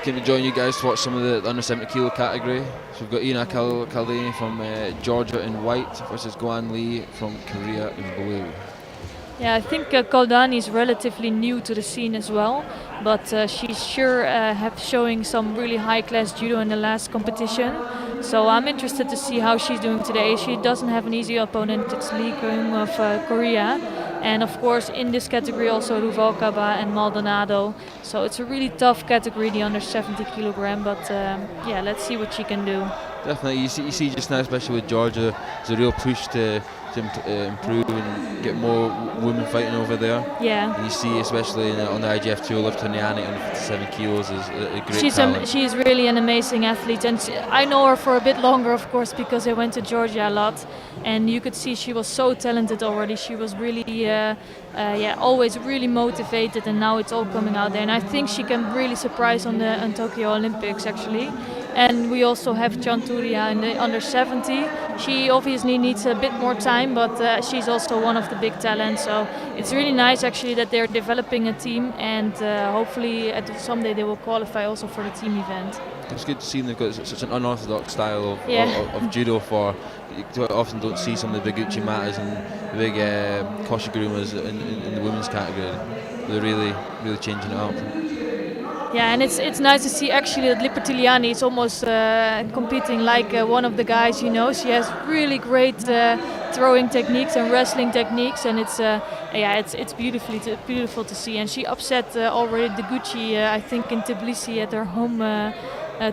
Came to join you guys to watch some of the under 70 kilo category. So we've got Ina Kaldani from Georgia in white versus Guan Lee from Korea in blue. Yeah, I think Kaldani is relatively new to the scene as well, but she's sure showing some really high-class judo in the last competition. So I'm interested to see how she's doing today. She doesn't have an easy opponent. It's Lee Keung of Korea. And of course in this category also Ruvalcaba and Maldonado. So it's a really tough category, the under 70 kilogram, but yeah, let's see what she can do. Definitely, you see just now, especially with Georgia, there's a real push to improve and get more women fighting over there. Yeah. And you see, especially on the IGF tour, Liftoniani on 57 kilos is a great talent. She's really an amazing athlete, and I know her for a bit longer, of course, because I went to Georgia a lot, and you could see she was so talented already. She was really, always really motivated, and now it's all coming out there. And I think she can really surprise on Tokyo Olympics, actually. And we also have Chanturia in the under 70. She obviously needs a bit more time, but she's also one of the big talents. So it's really nice actually that they're developing a team, and hopefully someday they will qualify also for the team event. It's good to see they've got such an unorthodox style of judo. You often don't see some of the big Uchimatas and the big Koshigurumas in the women's category. They're really changing it up. Yeah, and it's nice to see actually that Lipertiliani is almost competing like one of the guys, you know. She has really great throwing techniques and wrestling techniques, and yeah, it's beautiful to see. And she upset already Deguchi, I think, in Tbilisi at her home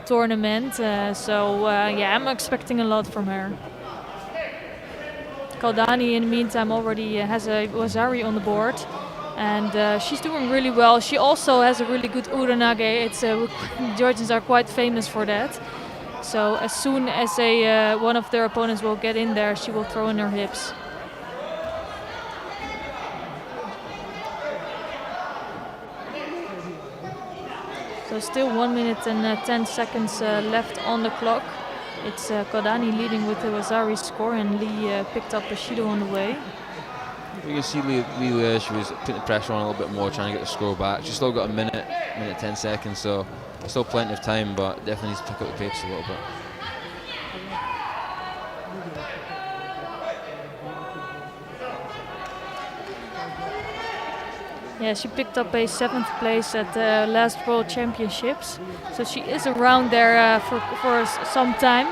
tournament. So yeah, I'm expecting a lot from her. Kaldani, in the meantime, already has a Wazari on the board, and she's doing really well. She also has a really good uranage. It's Georgians are quite famous for that. So as soon as one of their opponents will get in there, she will throw in her hips. So still 1 minute and 10 seconds left on the clock. It's Kaldani leading with the Wazari score, and Lee picked up a Shido on the way. You can see Lee she was putting the pressure on a little bit more, trying to get the score back. She's still got a minute 10 seconds, so still plenty of time, but definitely needs to pick up the pace a little bit. Yeah, she picked up a 7th place at the last World Championships, so she is around there for some time.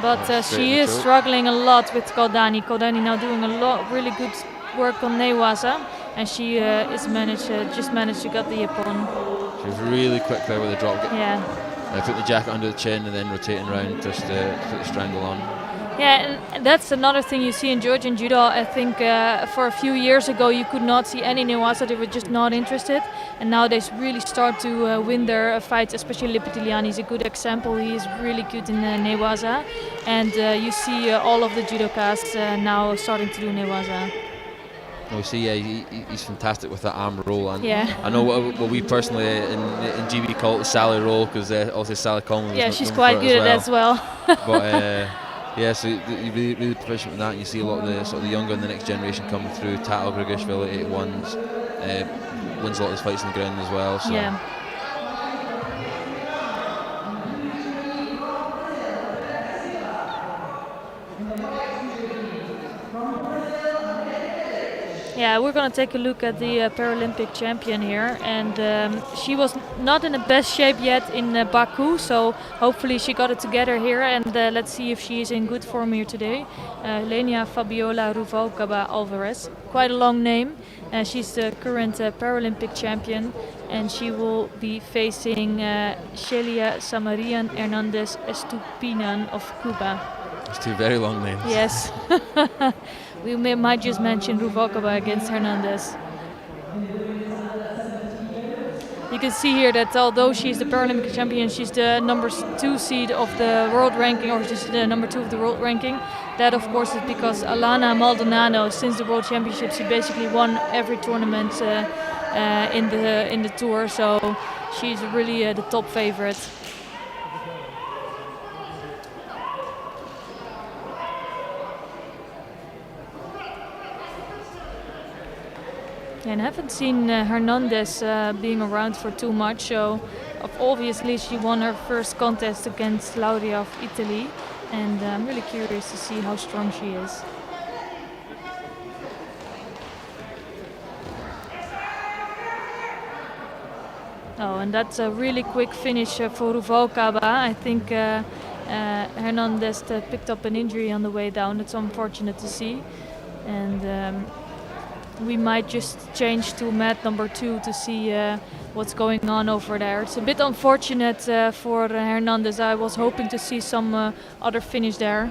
But she is struggling a lot with Kaldani. Kaldani now doing a lot, really good work on Newaza, and she just managed to get the hip on. She was really quick there with the drop. Yeah. Put the jacket under the chin and then rotating around just to put the strangle on. Yeah, and that's another thing you see in Georgian judo. I think for a few years ago you could not see any Newaza, they were just not interested. And now they really start to win their fights, especially Lipitiliani is a good example. He is really good in Newaza. And you see all of the judokas now starting to do Newaza. We see, yeah, he's fantastic with that arm roll. And yeah. I know what we personally in GB call it the Sally roll, because also Sally Coleman. Yeah, she's quite good at that as well. But yeah, so you're really proficient with that, and you see a lot of the sort of the younger and the next generation coming through. Tato Grigishvili, 81s, wins a lot of his fights on the ground as well. So. Yeah. Yeah, we're going to take a look at the Paralympic champion here, and she was not in the best shape yet in Baku, so hopefully she got it together here, and let's see if she is in good form here today. Lenia Fabiola Ruvalcaba Alvarez, quite a long name. She's the current Paralympic champion, and she will be facing Shelia Samarian Hernandez Estupinan of Cuba. It's two very long names. Yes. We might just mention Ruvalcaba against Hernandez. You can see here that although she's the Paralympic champion, she's the number 2 seed of the world ranking, or she's the number 2 of the world ranking. That, of course, is because Alana Maldonado, since the World Championships, she basically won every tournament in the tour. So she's really the top favorite. And I haven't seen Hernandez being around for too much, so obviously she won her first contest against Lauria of Italy, and I'm really curious to see how strong she is. Oh, and that's a really quick finish for Ruvalcaba. I think Hernandez picked up an injury on the way down. It's unfortunate to see, and we might just change to mat number 2 to see what's going on over there. It's a bit unfortunate for Hernandez. I was hoping to see some other finish there.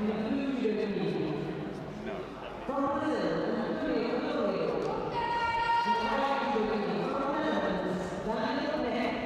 the blue judo team. From Brazil, Antonio Carrillo. In the white judo team, from the Netherlands, Daniel Beck.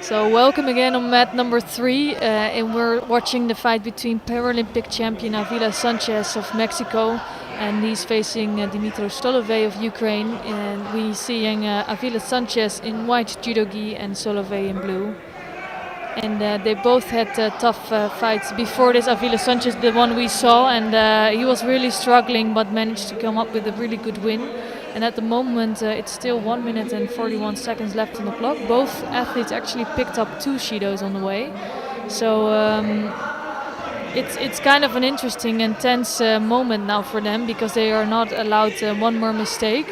So welcome again on mat number 3, and we're watching the fight between Paralympic champion Avila Sanchez of Mexico and he's facing Dmytro Solovey of Ukraine, and we're seeing Avila Sanchez in white judo gi and Solovey in blue. And they both had tough fights before this. Avila Sanchez, the one we saw, and he was really struggling but managed to come up with a really good win. And at the moment it's still 1 minute and 41 seconds left on the clock. Both athletes actually picked up 2 shidos on the way. So it's kind of an interesting and tense moment now for them, because they are not allowed one more mistake.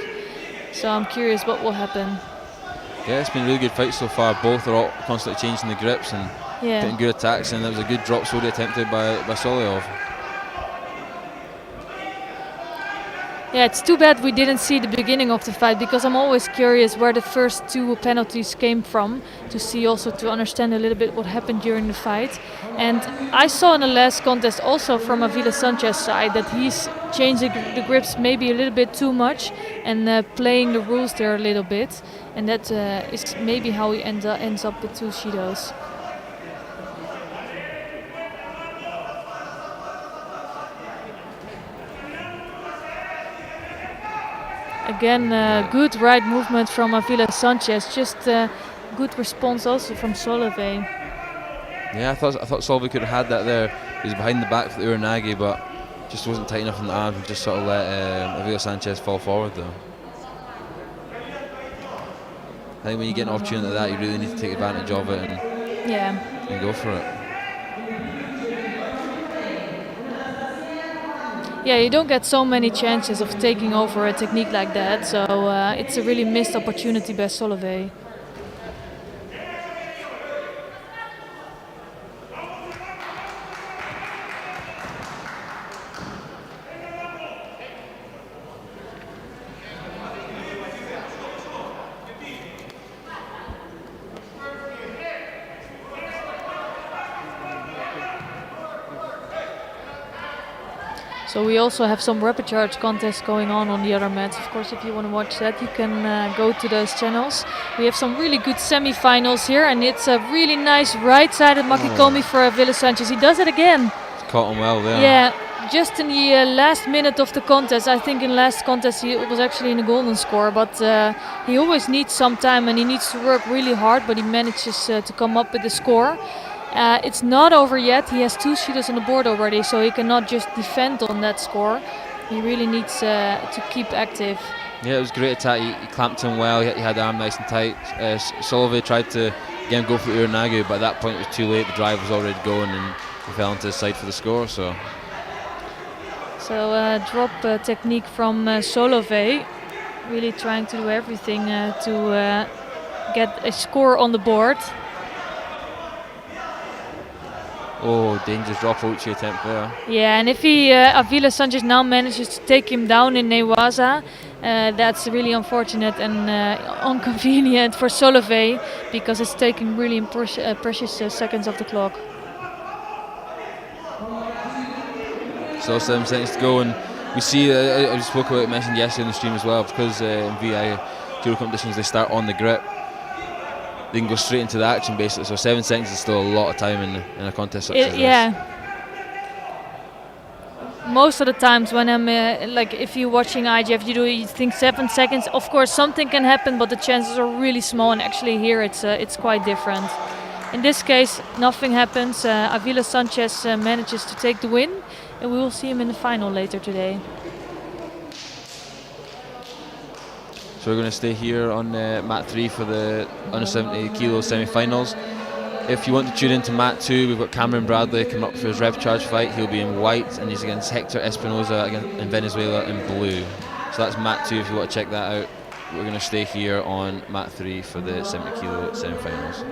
So I'm curious what will happen. Yeah, it's been a really good fight so far. Both are all constantly changing the grips and getting good attacks, and there was a good drop sodi attempted by Solyov. Yeah, it's too bad we didn't see the beginning of the fight, because I'm always curious where the first 2 penalties came from, to understand a little bit what happened during the fight. And I saw in the last contest also from Avila Sanchez's side that he's changing the grips maybe a little bit too much and playing the rules there a little bit, and that is maybe how he ends up with 2 shidos. Again, good right movement from Avila Sanchez. Just good response also from Solovey. Yeah, I thought Solovey could have had that there. He was behind the back for the Uranagi, but just wasn't tight enough in the arms and just sort of let Avila Sanchez fall forward though. I think when you get an opportunity like that, you really need to take advantage of it and go for it. Yeah, you don't get so many chances of taking over a technique like that, so it's a really missed opportunity by Solovey. So we also have some repechage contests going on the other mats. Of course, if you want to watch that, you can go to those channels. We have some really good semi-finals here, and it's a really nice right-sided makikomi for Avila Sanchez. He does it again. Caught him well there. Yeah, just in the last minute of the contest. I think in last contest he was actually in the golden score, but he always needs some time and he needs to work really hard, but he manages to come up with the score. It's not over yet. He has 2 shidos on the board already, so he cannot just defend on that score. He really needs to keep active. Yeah, it was a great attack. He clamped him well. He had the arm nice and tight. Solovey tried to again go for the Uranagi, but at that point it was too late. The drive was already going and he fell into his side for the score. So drop technique from Solovey, really trying to do everything to get a score on the board. Oh, dangerous drop Ochi attempt there. Yeah, and if Avila Sanchez now manages to take him down in Newaza, that's really unfortunate and inconvenient for Solovey, because it's taking really precious seconds of the clock. So 7 seconds to go, and we see, I spoke about it, mentioned yesterday in the stream as well, because in VI judo competitions they start on the grip. They can go straight into the action basically, so 7 seconds is still a lot of time in a contest such as this. Yeah. Most of the times when I'm like, if you're watching IGF Judo, you think 7 seconds. Of course, something can happen, but the chances are really small. And actually here it's quite different. In this case, nothing happens. Avila Sanchez manages to take the win, and we will see him in the final later today. So we're going to stay here on mat 3 for the under 70 kilo semi-finals. If you want to tune into mat 2, we've got Cameron Bradley coming up for his Repechage fight. He'll be in white, and he's against Hector Espinoza in Venezuela in blue. So that's mat 2 if you want to check that out. We're going to stay here on mat 3 for the 70 kilo semi-finals.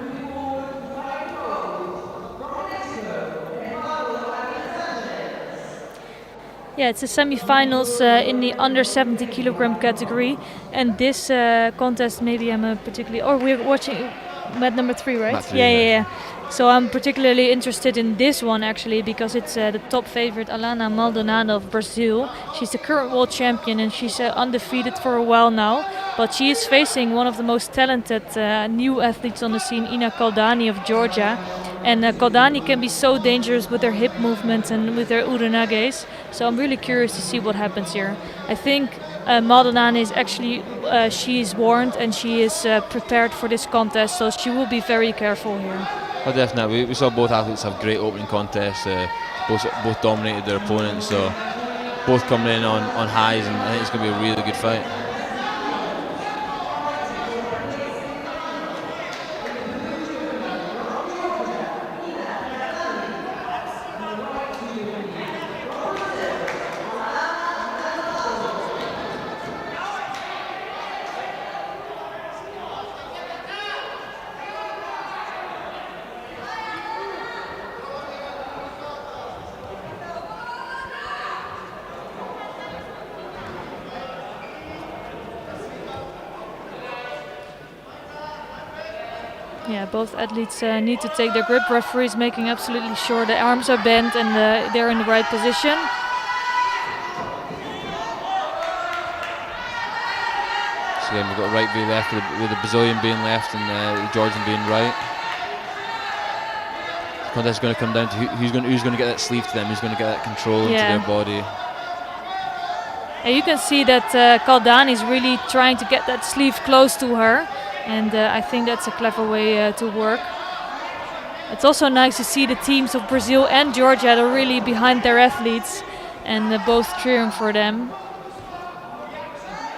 Yeah, it's the semi-finals in the under 70 kilogram category, and this contest maybe I'm particularly. Or we're watching mat number 3, right? Mat 3, yeah. So I'm particularly interested in this one actually, because it's the top favorite Alana Maldonado of Brazil. She's the current world champion and she's undefeated for a while now. But she is facing one of the most talented new athletes on the scene, Ina Kaldani of Georgia. And Kaldani can be so dangerous with her hip movements and with her urunages. So I'm really curious to see what happens here. I think Maldonado is actually, she is warned and she is prepared for this contest, so she will be very careful here. Oh, definitely. We saw both athletes have great opening contests. Both dominated their opponents, so both coming in on highs, and I think it's going to be a really good fight. Yeah, both athletes need to take their grip. Referees making absolutely sure the arms are bent and they're in the right position. So again, we've got right v left with the Brazilian being left and the Georgian being right. The contest is going to come down to who's going to get that sleeve to them, who's going to get that control into their body. And you can see that Kaldani is really trying to get that sleeve close to her. And I think that's a clever way to work. It's also nice to see the teams of Brazil and Georgia that are really behind their athletes and both cheering for them.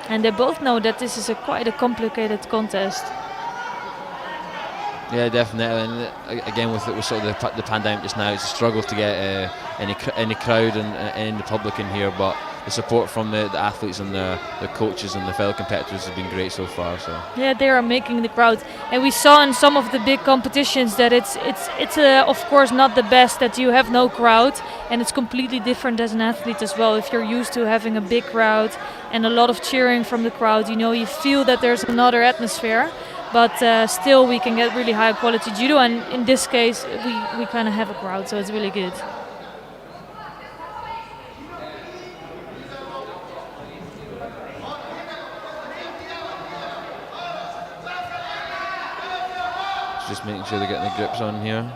And they both know that this is quite a complicated contest. Yeah, definitely. And again, with sort of the pandemic just now, it's a struggle to get any crowd and any public in here. But the support from the athletes and the coaches and the fellow competitors has been great so far. So yeah, they are making the crowd, and we saw in some of the big competitions that it's of course not the best that you have no crowd, and it's completely different as an athlete as well. If you're used to having a big crowd and a lot of cheering from the crowd, you feel that there's another atmosphere. But still, we can get really high quality judo, and in this case, we kind of have a crowd, so it's really good. Just making sure they're getting the grips on here.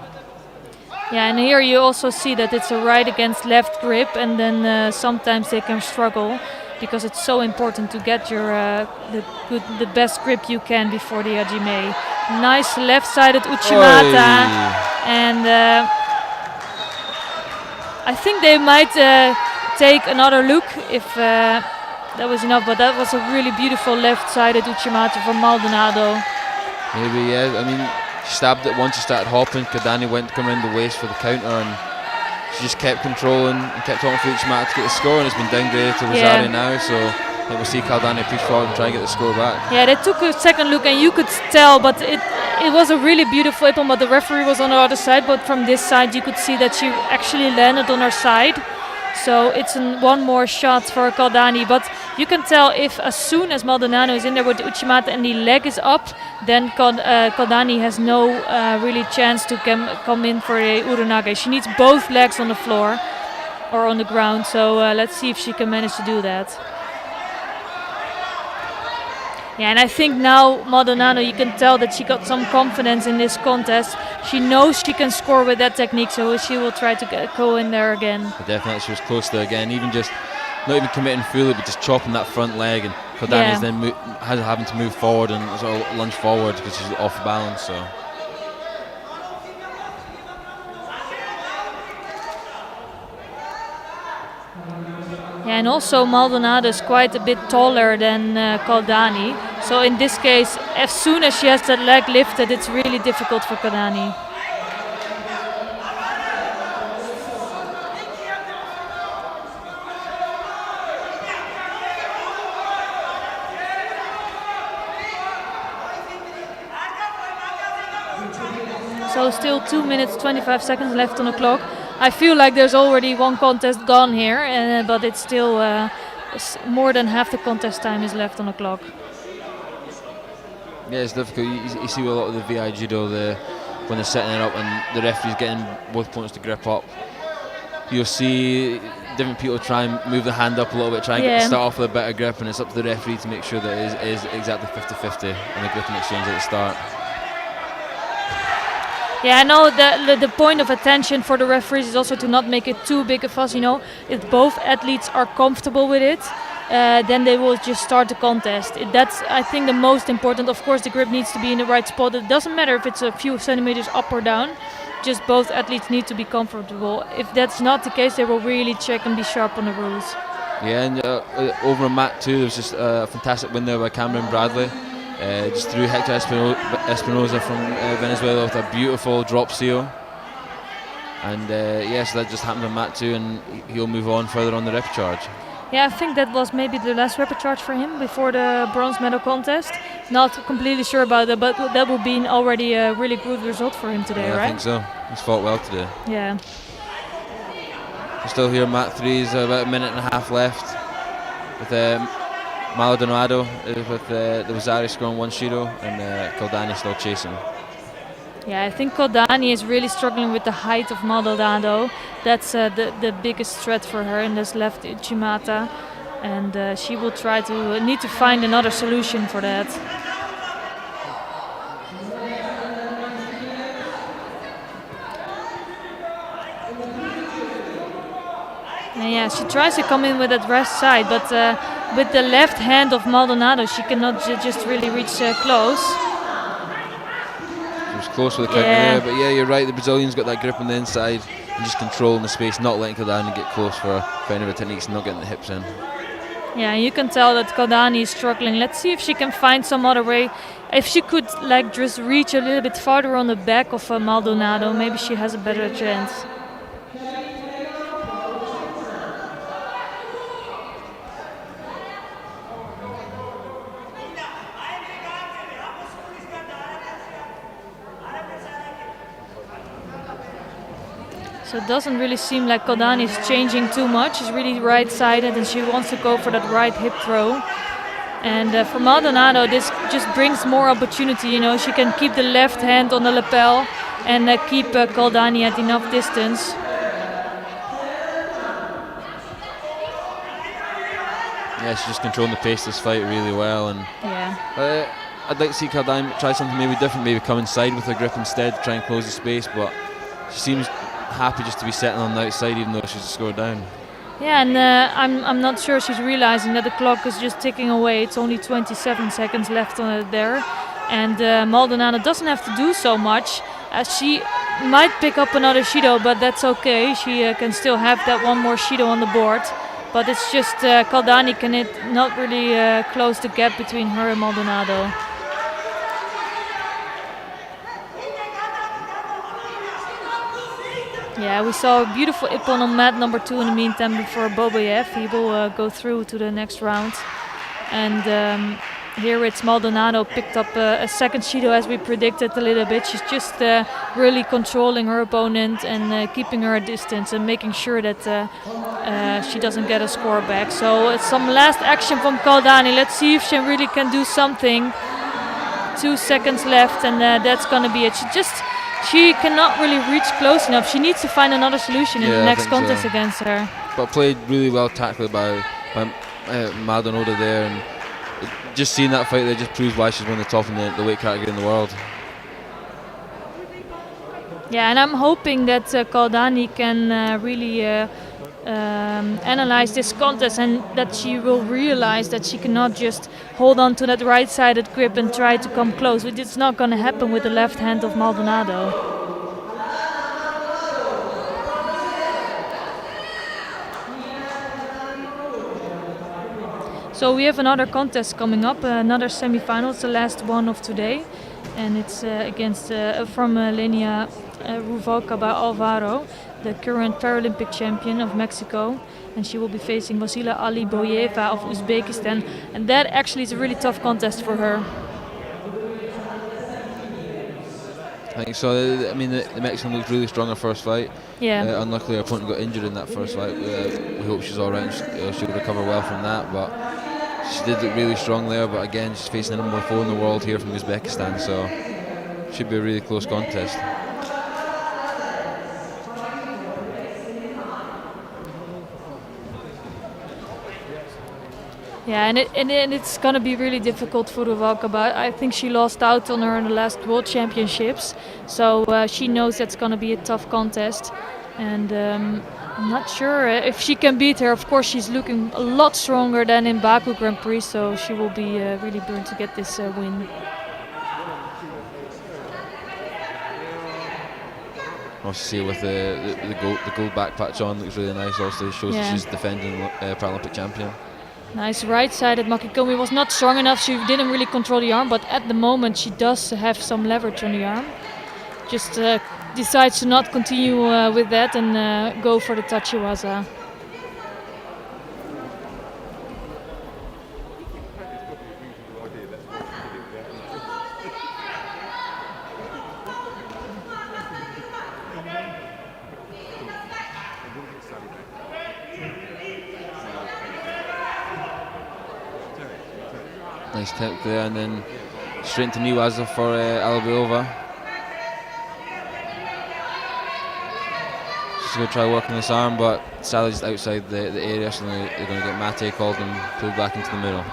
Yeah, and here you also see that it's a right against left grip, and then sometimes they can struggle because it's so important to get your the best grip you can before the hajime. Nice left-sided uchimata, and I think they might take another look if that was enough, but that was a really beautiful left-sided uchimata from Maldonado. Maybe, yeah. I mean, she stabbed it once she started hopping. Kaldani went to come around the waist for the counter, and she just kept controlling and kept hopping for each mat to get the score, and it's been downgraded to Rosario now, so I think we'll see Kaldani push forward and try and get the score back. Yeah, they took a second look and you could tell, but it was a really beautiful ippon, but the referee was on the other side, but from this side you could see that she actually landed on her side. So it's one more shot for Kaldani, but you can tell if as soon as Maldonado is in there with the uchimata and the leg is up, then Kaldani has no really chance to come in for a urunage. She needs both legs on the floor or on the ground, so let's see if she can manage to do that. Yeah, and I think now Maldonado, you can tell that she got some confidence in this contest. She knows she can score with that technique, so she will try to go in there again. But definitely, she was close there again, even just not even committing fully, but just chopping that front leg, and Kaldani is then having to move forward and sort of lunge forward because she's off balance. So. Yeah, and also Maldonado is quite a bit taller than Kaldani. So in this case, as soon as she has that leg lifted, it's really difficult for Kaldani. So still 2 minutes 25 seconds left on the clock. I feel like there's already one contest gone here, but it's still more than half the contest time is left on the clock. Yeah, it's difficult. You see a lot of the VI judo when they're setting it up and the referee's getting both opponents to grip up. You'll see different people try and move the hand up a little bit, try and start off with a better grip, and it's up to the referee to make sure that it is exactly 50-50 in the gripping exchange at the start. Yeah, I know the point of attention for the referees is also to not make it too big a fuss. You know, if both athletes are comfortable with it, then they will just start the contest. That's, I think, the most important. Of course, the grip needs to be in the right spot. It doesn't matter if it's a few centimeters up or down. Just both athletes need to be comfortable. If that's not the case, they will really check and be sharp on the rules. Yeah, and over on mat 2, there was just a fantastic win there by Cameron Bradley. Just threw Hector Espinoza from Venezuela with a beautiful drop seal. And yes, that just happened on mat 2, and he'll move on further on the repechage. Yeah, I think that was maybe the last repechage for him before the bronze medal contest. Not completely sure about that, but that would be already a really good result for him today, yeah, right? I think so. He's fought well today. Yeah. We're still here, mat 3 is about a minute and a half left. With Maldonado with the Wazzari scoring 1 Shido, and Caldani still chasing. Yeah, I think Caldani is really struggling with the height of Maldonado. That's the biggest threat for her in this left Uchimata, and she will try to need to find another solution for that. And yeah, she tries to come in with that left side, but with the left hand of Maldonado, she cannot just really reach close. She was close with the counter there, but yeah, you're right. The Brazilian's got that grip on the inside and just controlling the space, not letting Caldani get close for any of her techniques, not getting the hips in. Yeah, you can tell that Caldani is struggling. Let's see if she can find some other way. If she could like just reach a little bit farther on the back of Maldonado, maybe she has a better chance. So it doesn't really seem like Caldani is changing too much. She's really right-sided and she wants to go for that right hip throw. And for Maldonado, this just brings more opportunity. You know, she can keep the left hand on the lapel and keep Caldani at enough distance. Yeah, she's just controlling the pace of this fight really well. And yeah, I'd like to see Caldani try something maybe different, maybe come inside with her grip instead, try and close the space, but she seems happy just to be sitting on the outside even though she's scored down. Yeah, and I'm not sure she's realizing that the clock is just ticking away. It's only 27 seconds left on it there, and Maldonado doesn't have to do so much. She might pick up another Shido, but that's okay. She can still have that one more Shido on the board, but it's just Caldani can not really close the gap between her and Maldonado. Yeah, we saw a beautiful Ippon on mat number 2 in the meantime before Boboyev. He will go through to the next round. And here it's Maldonado picked up a second Shido as we predicted a little bit. She's just really controlling her opponent and keeping her at distance and making sure that she doesn't get a score back. So it's some last action from Caldani. Let's see if she really can do something. 2 seconds left and that's going to be it. She cannot really reach close enough. She needs to find another solution in the next contest against her. But played really well tactically by Maldonado there, and just seeing that fight there just proves why she's one of the top in the weight category in the world. Yeah, and I'm hoping that Caldani can really analyze this contest and that she will realize that she cannot just hold on to that right-sided grip and try to come close. It's not going to happen with the left hand of Maldonado. So we have another contest coming up, another semi-final. It's the last one of today, and it's against from Lenia Ruvalcaba Alvaro, the current Paralympic champion of Mexico, and she will be facing Wasila Aliboyeva of Uzbekistan, and that actually is a really tough contest for her. I think so. I mean, the Mexican looked really strong in her first fight. Yeah. Unluckily, her opponent got injured in that first fight. We hope she's all right and she'll recover well from that, but she did look really strong there. But again, she's facing the number 4 in the world here from Uzbekistan, so should be a really close contest. Yeah, and it's going to be really difficult for Ruvalcaba. I think she lost out on her in the last World Championships, so she knows that's going to be a tough contest. And I'm not sure if she can beat her. Of course, she's looking a lot stronger than in Baku Grand Prix, so she will be really burned to get this win. Also see with the gold back patch on, looks really nice. Also shows that she's defending Paralympic champion. Nice right-sided. Makikomi was not strong enough. She didn't really control the arm, but at the moment she does have some leverage on the arm. Just decides to not continue with that and go for the tachiwaza. Nice tip there, and then straight into Niwaza for Alibiova. She's going to try working this arm, but sadly just outside the area, so they're going to get Mate called and pulled back into the middle.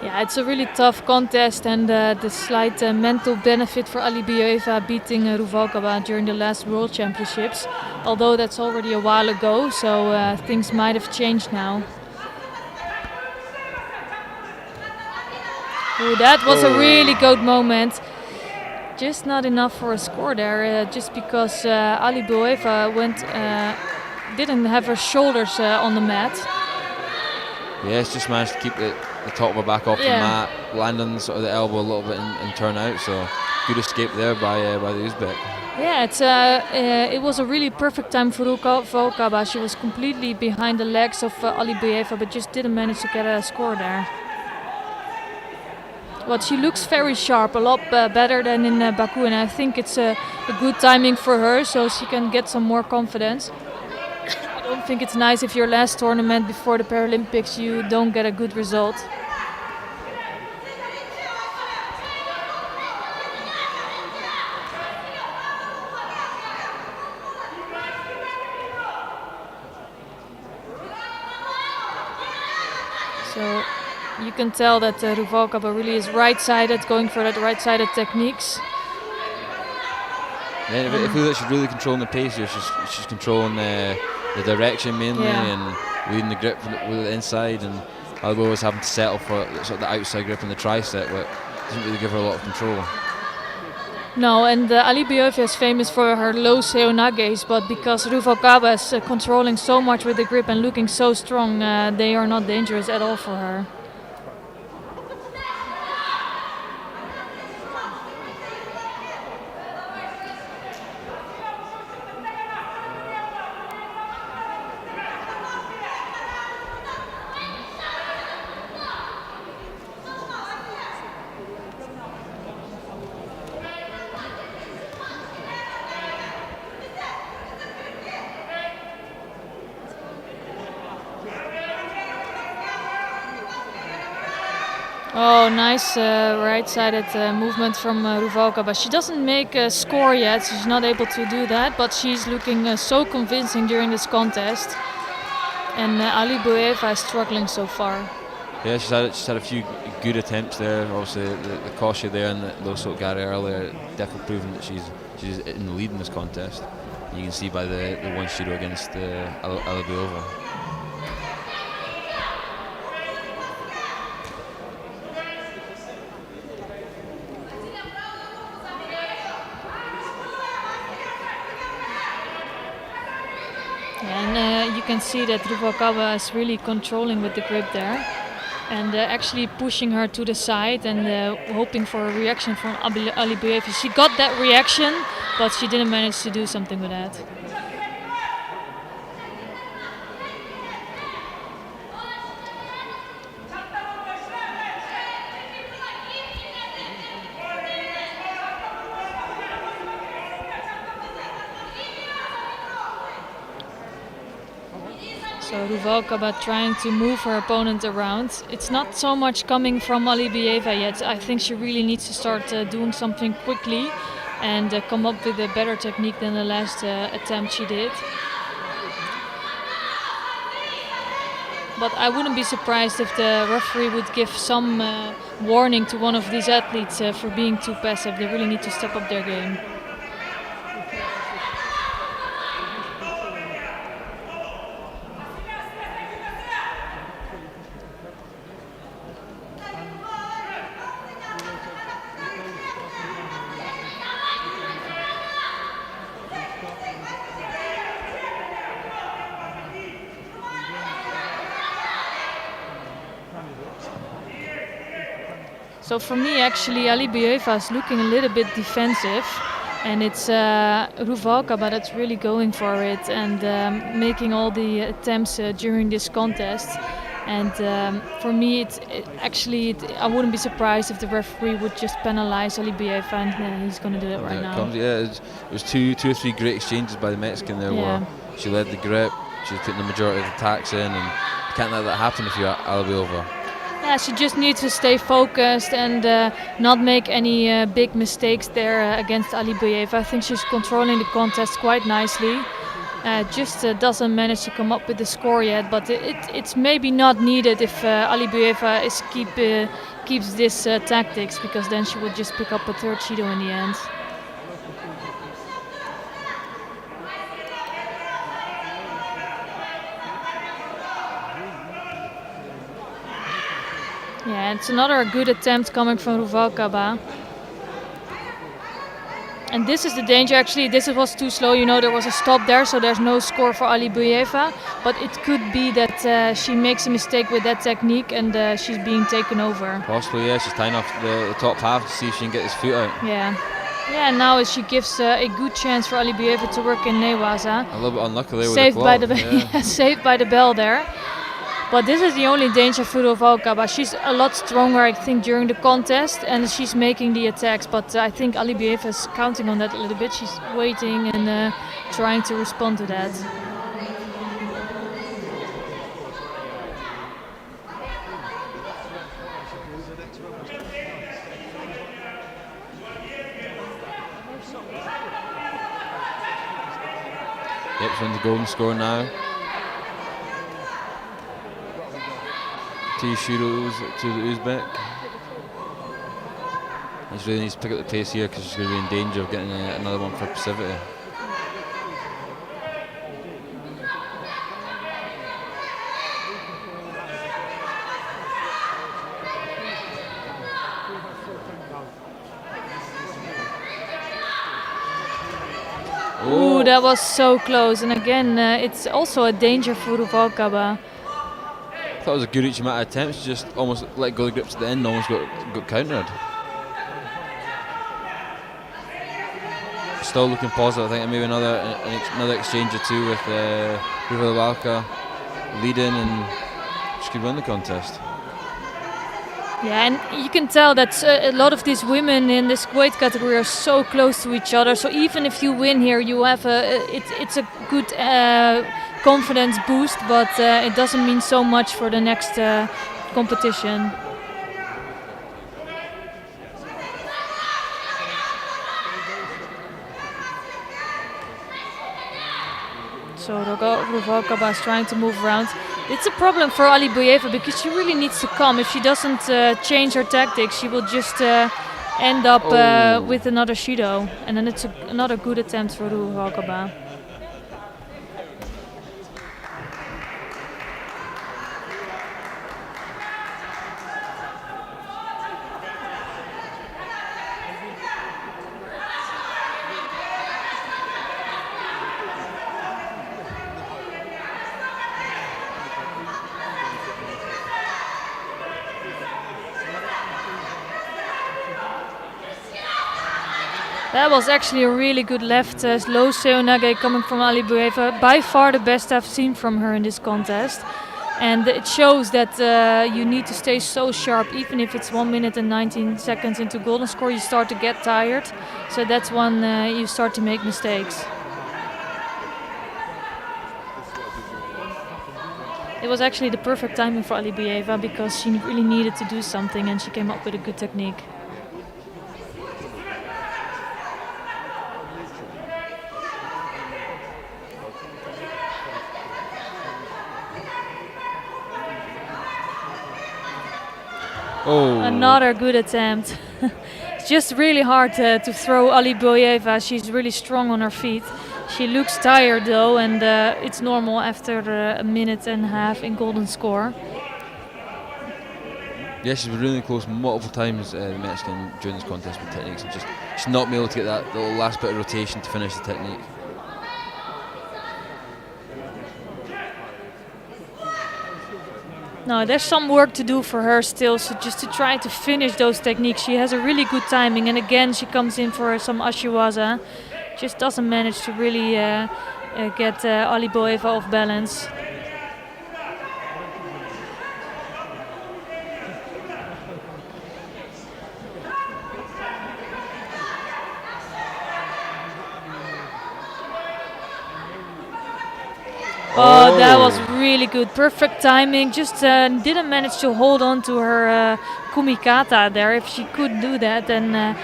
Yeah, it's a really tough contest, and the slight mental benefit for Alibieva beating Ruvalcaba during the last World Championships, although that's already a while ago, so things might have changed now. Ooh, that was a really good moment. Just not enough for a score there, just because Alibieva didn't have her shoulders on the mat. Yeah, it's just managed to keep the top of her back off the mat, land on sort of the elbow a little bit and turn out. So good escape there by the Uzbek. Yeah, it was a really perfect time for Ruvalcaba. She was completely behind the legs of Alibieva, but just didn't manage to get a score there. But she looks very sharp, a lot better than in Baku, and I think it's a good timing for her, so she can get some more confidence. I don't think it's nice if your last tournament before the Paralympics you don't get a good result. So you can tell that Ruvalcaba really is right-sided, going for that right-sided techniques. Yeah, I feel like she's really controlling the pace here. She's controlling the direction mainly and leading the grip with the inside, and Alibieva was having to settle for sort of the outside grip and the tricep, but doesn't really give her a lot of control. No, and Alibieva is famous for her low seonages, but because Ruvalcaba is controlling so much with the grip and looking so strong, they are not dangerous at all for her. Oh, nice right-sided movement from Ruvalcaba. She doesn't make a score yet, she's not able to do that, but she's looking so convincing during this contest. And Alibieva is struggling so far. Yeah, she's had a few good attempts there. Obviously, the Kosha there and the low Gary earlier definitely proven that she's in the lead in this contest. You can see by the one shooter against Alibieva. And you can see that Ruvalcaba is really controlling with the grip there, and actually pushing her to the side and hoping for a reaction from Alibieva. She got that reaction, but she didn't manage to do something with that. So Ruvalcaba trying to move her opponent around. It's not so much coming from Alibieva yet. I think she really needs to start doing something quickly and come up with a better technique than the last attempt she did. but I wouldn't be surprised if the referee would give some warning to one of these athletes for being too passive. They really need to step up their game. So for me, actually, IBSA is looking a little bit defensive, and it's Ruvalcaba that's really going for it and making all the attempts during this contest. And for me, I wouldn't be surprised if the referee would just penalize IBSA, and he's going to do it right now. It was two or three great exchanges by the Mexican there, where she led the grip, she was putting the majority of the attacks in, and you can't let that happen if you're IBSA. Yeah, she just needs to stay focused and not make any big mistakes there against IBSA. I think she's controlling the contest quite nicely. Just doesn't manage to come up with the score yet, but it's maybe not needed if IBSA keeps this tactics, because then she would just pick up a third Shido in the end. Yeah, it's another good attempt coming from Ruvalcaba. And this is the danger. Actually, this was too slow. You know, there was a stop there, so there's no score for IBSA. But it could be that she makes a mistake with that technique and she's being taken over. Possibly, yeah. She's tying off the top half to see if she can get his foot out. Yeah. Yeah, and now she gives a good chance for IBSA to work in Newaza. A little bit unlucky there with saved the by the yeah. Saved by the bell there. But this is the only danger for Ruvalcaba. She's a lot stronger, I think, during the contest, and she's making the attacks. But I think IBSA is counting on that a little bit. She's waiting and trying to respond to that. Yep, she's on the golden score now. 2 Shudos to the Uzbek. She really needs to pick up the pace here because she's going to be in danger of getting another one for passivity. Ooh, that was so close. And again, it's also a danger for Ruvalcaba. I thought it was a good each amount of attempts. She just almost let go of the grips at the end and almost got countered. Still looking positive. I think maybe another exchange or two with Ruvalcaba leading, and she could win the contest. Yeah, and you can tell that a lot of these women in this weight category are so close to each other. So even if you win here, you have it's a good confidence boost, but it doesn't mean so much for the next competition. So Ruvalcaba is trying to move around. It's a problem for IBSA because she really needs to come. If she doesn't change her tactics, she will just end up with another Shido. And then it's another good attempt for Ruvalcaba. That was actually a really good left slow seonage coming from IBSA. By far the best I've seen from her in this contest. And it shows that you need to stay so sharp. Even if it's 1 minute and 19 seconds into golden score, you start to get tired. So that's when you start to make mistakes. It was actually the perfect timing for IBSA because she really needed to do something and she came up with a good technique. Oh. Another good attempt. It's just really hard to throw Aliboyeva. She's really strong on her feet. She looks tired though, and it's normal after a minute and a half in golden score. Yeah, she's been really close multiple times, the Mexican, during this contest with techniques, and just not been able to get that little last bit of rotation to finish the technique. No, there's some work to do for her still, so just to try to finish those techniques. She has a really good timing, and again she comes in for some ashiwaza. Just doesn't manage to really get Aliboyeva off balance. Oh, that was really good. Perfect timing. Just didn't manage to hold on to her kumikata there. If she could do that, then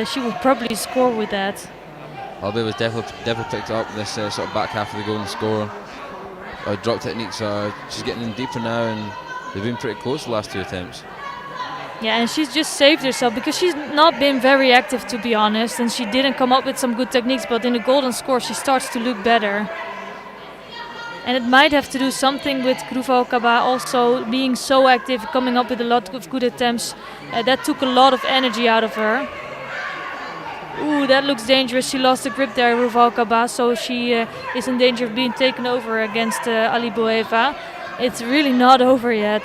she would probably score with that. Albe was definitely picked up this sort of back half of the golden score. Drop techniques she's getting in deeper now, and they've been pretty close the last two attempts. Yeah, and she's just saved herself because she's not been very active, to be honest, and she didn't come up with some good techniques, but in the golden score she starts to look better. And it might have to do something with Ruvalcaba also being so active, coming up with a lot of good attempts. That took a lot of energy out of her. Ooh, that looks dangerous. She lost the grip there, Ruvalcaba, so she is in danger of being taken over against Aliboyeva. It's really not over yet.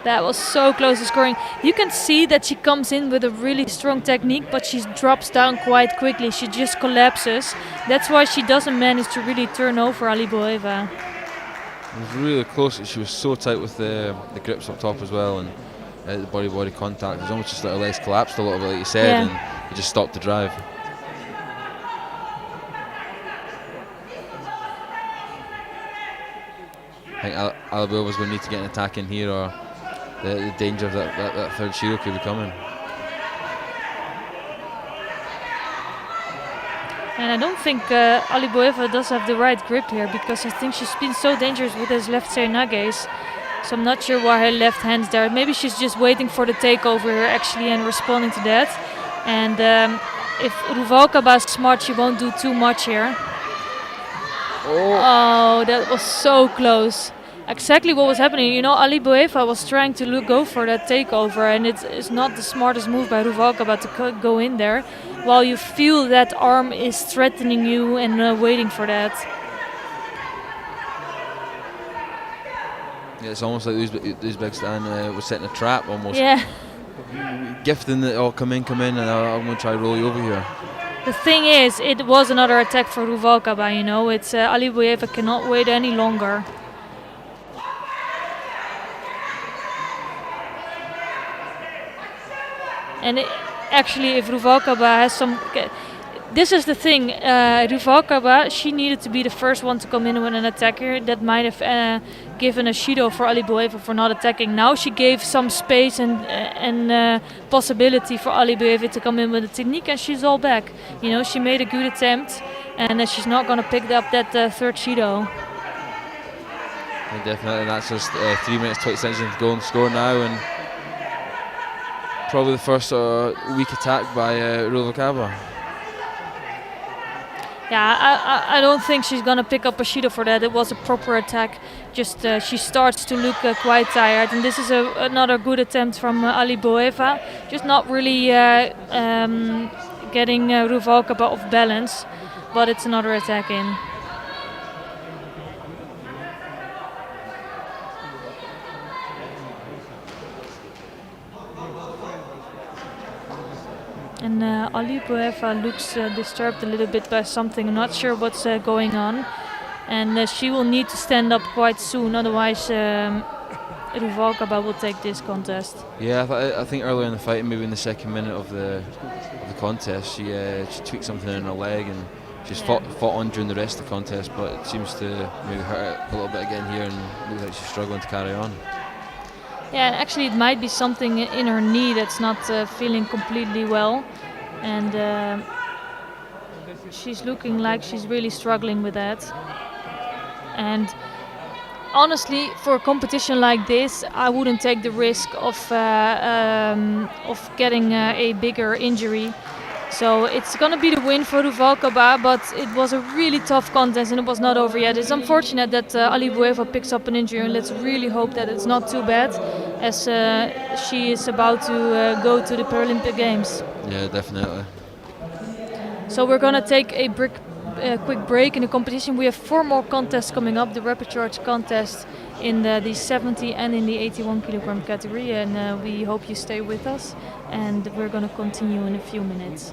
That was so close to scoring. You can see that she comes in with a really strong technique, but she drops down quite quickly. She just collapses. That's why she doesn't manage to really turn over Aliboyeva. It was really close. She was so tight with the grips up top as well, and the body-body contact. It was almost just like her legs collapsed a little bit, like you said, and it just stopped the drive. I think Aliboyeva's going to need to get an attack in here, or the danger of that third Shiro could be coming. And I don't think Aliboyeva does have the right grip here, because I think she's been so dangerous with his left seinages. So I'm not sure why her left hand's there. Maybe she's just waiting for the takeover here actually and responding to that. And if Ruvalcaba is smart, she won't do too much here. Oh, that was so close. Exactly what was happening. You know, Aliboyeva was trying to go for that takeover, and it's not the smartest move by Ruvalcaba to go in there while you feel that arm is threatening you and waiting for that. Yeah, it's almost like Uzbekistan was setting a trap almost. Yeah. Gifting that, oh, come in, and I'm going to try to roll you over here. The thing is, it was another attack for Ruvalcaba, you know. It's Aliboyeva cannot wait any longer. And actually, if Ruvalcaba has some... This is the thing, Ruvalcaba, she needed to be the first one to come in with an attacker. That might have given a Shido for Aliboyeva for not attacking. Now she gave some space and possibility for Aliboyeva to come in with a technique, and she's all back. You know, she made a good attempt, and she's not going to pick up that third Shido. And definitely, and that's just 3 minutes 20 seconds into the golden score now, and probably the first weak attack by Ruvalcaba. Yeah, I don't think she's going to pick up a Shido for that. It was a proper attack. Just she starts to look quite tired. And this is another good attempt from Aliboyeva. Just not really getting Ruvalcaba off balance. But it's another attack in. And Aliboyeva looks disturbed a little bit by something. I'm not sure what's going on. And she will need to stand up quite soon, otherwise Ruvalcaba will take this contest. Yeah, I think earlier in the fight, maybe in the second minute of the contest, she tweaked something in her leg, and she's fought on during the rest of the contest, but it seems to maybe hurt it a little bit again here, and looks like she's struggling to carry on. Yeah, and actually it might be something in her knee that's not feeling completely well, and she's looking like she's really struggling with that. And honestly, for a competition like this, I wouldn't take the risk of getting a bigger injury. So it's gonna be the win for Ruvalcaba, but it was a really tough contest and it was not over yet. It's unfortunate that Ali Bueva picks up an injury, and let's really hope that it's not too bad, as she is about to go to the Paralympic Games. Yeah, definitely. So we're gonna take a quick break in the competition. We have 4 more contests coming up: the Repechage contest in the 70 and in the 81 kilogram category, and we hope you stay with us. And we're gonna continue in a few minutes.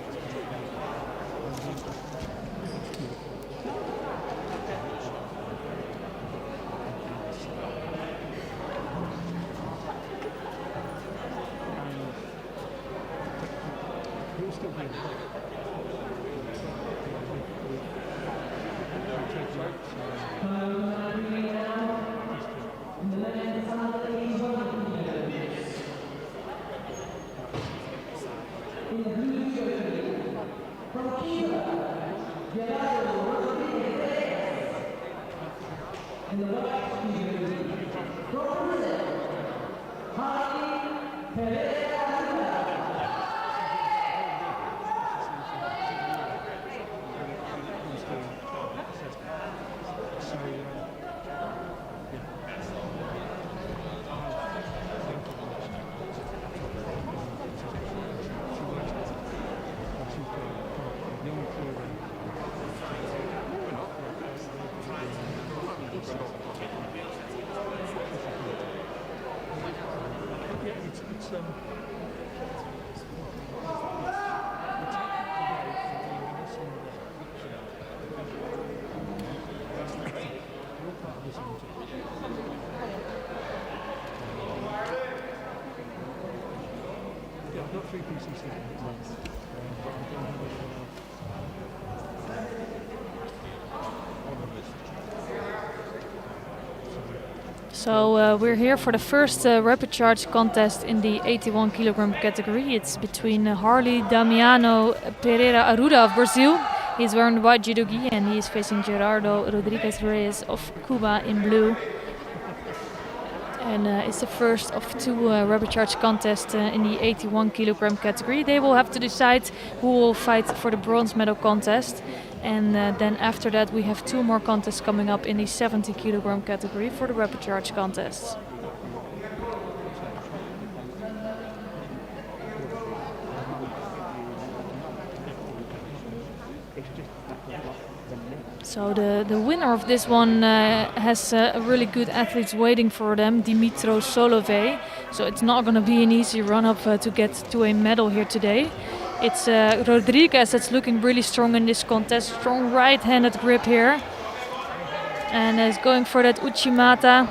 So we're here for the first Repechage contest in the 81 kilogram category. It's between Harley Damiano Pereira Arruda of Brazil. He's wearing the white judo gi, and he is facing Gerardo Rodriguez Reyes of Cuba in blue. And it's the first of 2 Repechage contests in the 81 kilogram category. They will have to decide who will fight for the bronze medal contest. And then after that we have 2 more contests coming up in the 70 kilogram category for the Repechage contests. So the winner of this one has really good athletes waiting for them, Dimitro Solove. So it's not going to be an easy run-up to get to a medal here today. It's Rodriguez that's looking really strong in this contest. Strong right-handed grip here. And is going for that Uchimata.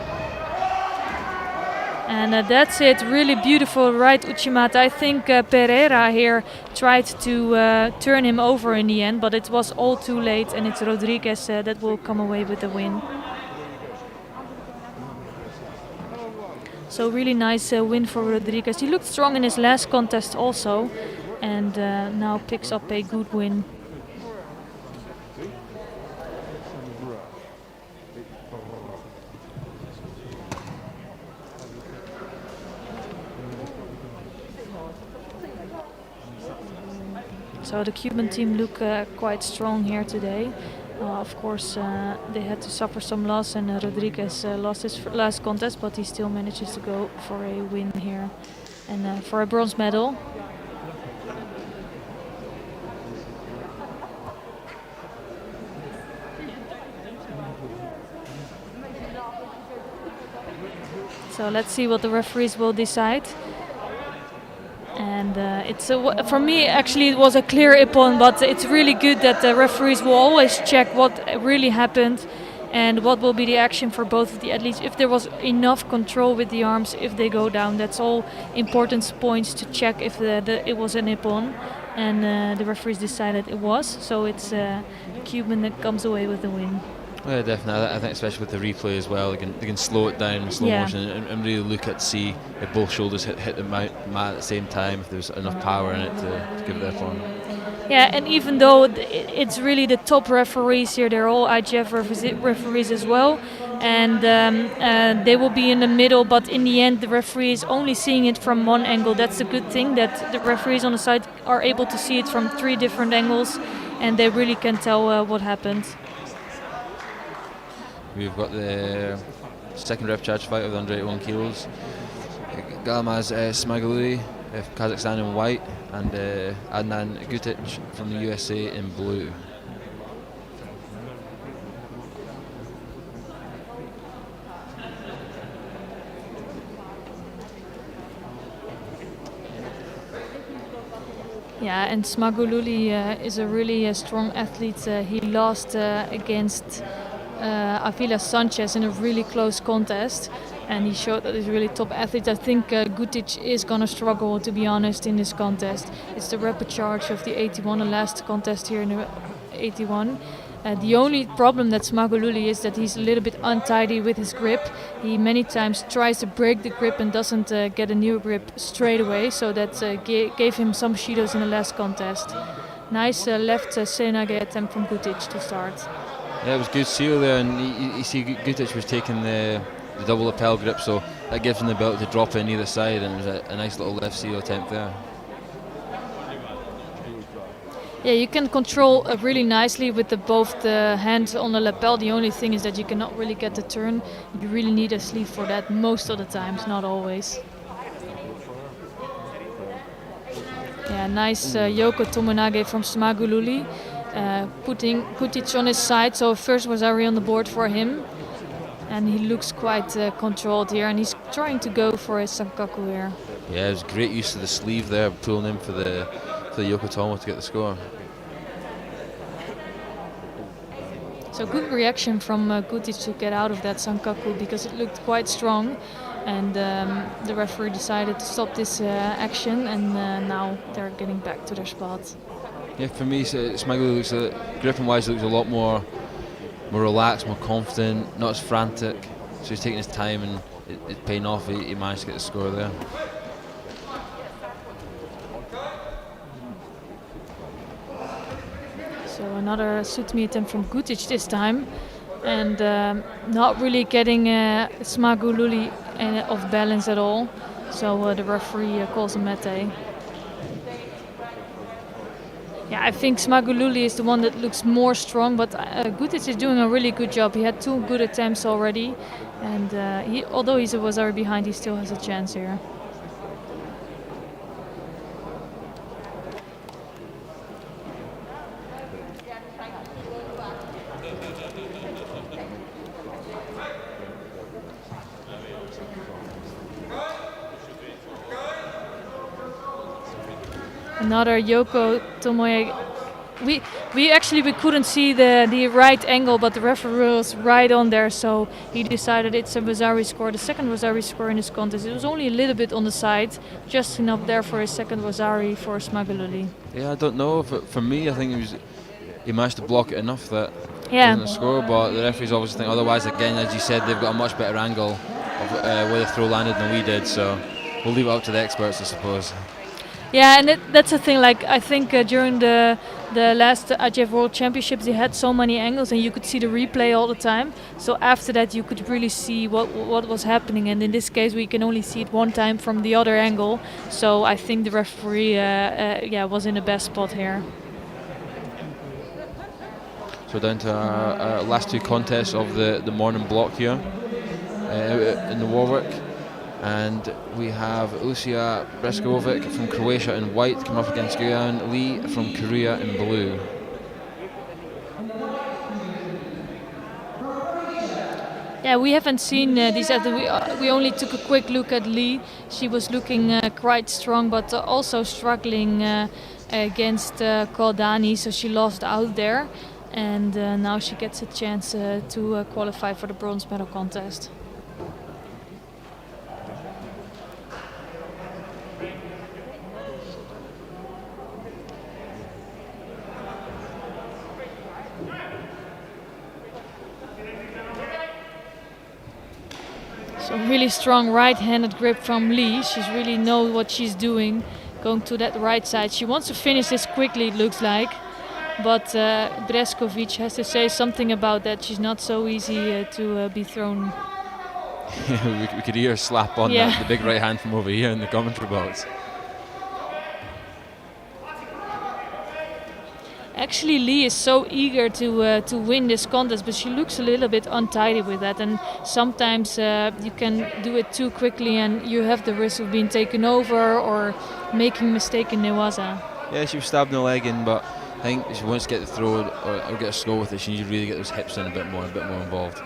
And that's it, really beautiful right Uchimata. I think Pereira here tried to turn him over in the end, but it was all too late, and it's Rodriguez that will come away with the win. So really nice win for Rodriguez. He looked strong in his last contest also, and now picks up a good win. So the Cuban team look quite strong here today. Of course, they had to suffer some loss, and Rodriguez lost his last contest, but he still manages to go for a win here and for a bronze medal. So let's see what the referees will decide. And for me, actually, it was a clear ippon, but it's really good that the referees will always check what really happened and what will be the action for both of the athletes. If there was enough control with the arms, if they go down, that's all important points to check if it was an ippon. And the referees decided it was, so it's Cuban that comes away with the win. Yeah, definitely. I think especially with the replay as well, they can slow it down in slow motion and really look at see if both shoulders hit the mat at the same time, if there's enough power in it to give it their form. Yeah, and even though it's really the top referees here, they're all IGF referees as well, and they will be in the middle, but in the end the referee is only seeing it from one angle. That's the good thing, that the referees on the side are able to see it from 3 different angles, and they really can tell what happened. We've got the second repechage fight of the under 81 kilos. Galamaz Smaguluri of Kazakhstan in white, and Adnan Gutic from the USA in blue. Yeah, and Smaguluri is a really strong athlete. He lost against Avila Sanchez in a really close contest, and he showed that he's a really top athlete. I think Gutic is going to struggle, to be honest, in this contest. It's the repechage of the 81, the last contest here in the 81. The only problem that Smaguluri is that he's a little bit untidy with his grip. He many times tries to break the grip and doesn't get a new grip straight away, so that gave him some shidos in the last contest. Nice left Senage attempt from Gutic to start. Yeah, it was good seal there, and you see Gutic was taking the double lapel grip, so that gives him the ability to drop in either side, and it was a nice little left seal attempt there. Yeah, you can control really nicely with both the hands on the lapel. The only thing is that you cannot really get the turn. You really need a sleeve for that most of the times, not always. Yeah, nice Yoko Tomonage from Smaguluri, putting Gutic on his side. So first was Ari on the board for him, and he looks quite controlled here, and he's trying to go for his Sankaku here. Yeah, it was great use of the sleeve there, pulling in for the Yokotomo to get the score. So good reaction from Gutic to get out of that Sankaku, because it looked quite strong, and the referee decided to stop this action, and now they're getting back to their spot. Yeah, for me, Smaguluri looks gripping-wise looks a lot more relaxed, more confident, not as frantic. So he's taking his time, and it's paying off. He managed to get the score there. So another Sutmi attempt from Gutic this time, and not really getting Smaguluri off balance at all. So the referee calls a mete. Yeah, I think Smaguluri is the one that looks more strong, but Gutic is doing a really good job. He had 2 good attempts already, and although he was already behind, he still has a chance here. Another Yoko Tomoe. We couldn't see the right angle, but the referee was right on there, so he decided it's a Wazari score, the second Wazari score in this contest. It was only a little bit on the side, just enough there for his second Wazari for Smaguluri. Yeah, I don't know. For me, I think he managed to block it enough that it wasn't a score, but the referees obviously think otherwise. Again, as you said, they've got a much better angle of where the throw landed than we did, so we'll leave it up to the experts, I suppose. Yeah, and that's the thing. Like, I think during the last IGF World Championships, they had so many angles, and you could see the replay all the time. So after that, you could really see what was happening. And in this case, we can only see it one time from the other angle. So I think the referee, was in the best spot here. So down to our last 2 contests of the morning block here in the Warwick. And we have Lucia Breskovic from Croatia in white coming up against Guyan Lee from Korea in blue. Yeah, we haven't seen these athletes. We only took a quick look at Lee. She was looking quite strong, but also struggling against Koldani, so she lost out there. And now she gets a chance to qualify for the bronze medal contest. So really strong right-handed grip from Lee. She's really knows what she's doing, going to that right side. She wants to finish this quickly, it looks like. But Breskovic has to say something about that. She's not so easy to be thrown. we could hear her slap on the big right hand from over here in the commentary box. Actually, Lee is so eager to win this contest, but she looks a little bit untidy with that. And sometimes you can do it too quickly, and you have the risk of being taken over or making a mistake in Newaza. Yeah, she was stabbed in the leg in, but I think if she wants to get the throw or get a score with it, she needs to really get those hips in a bit more involved.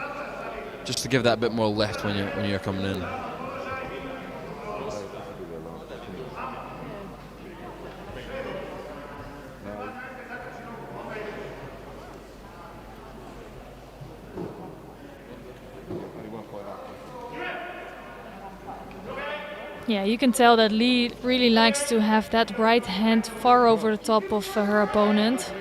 Just to give that a bit more lift when you're coming in. Yeah, you can tell that Lee really likes to have that right hand far over the top of her opponent.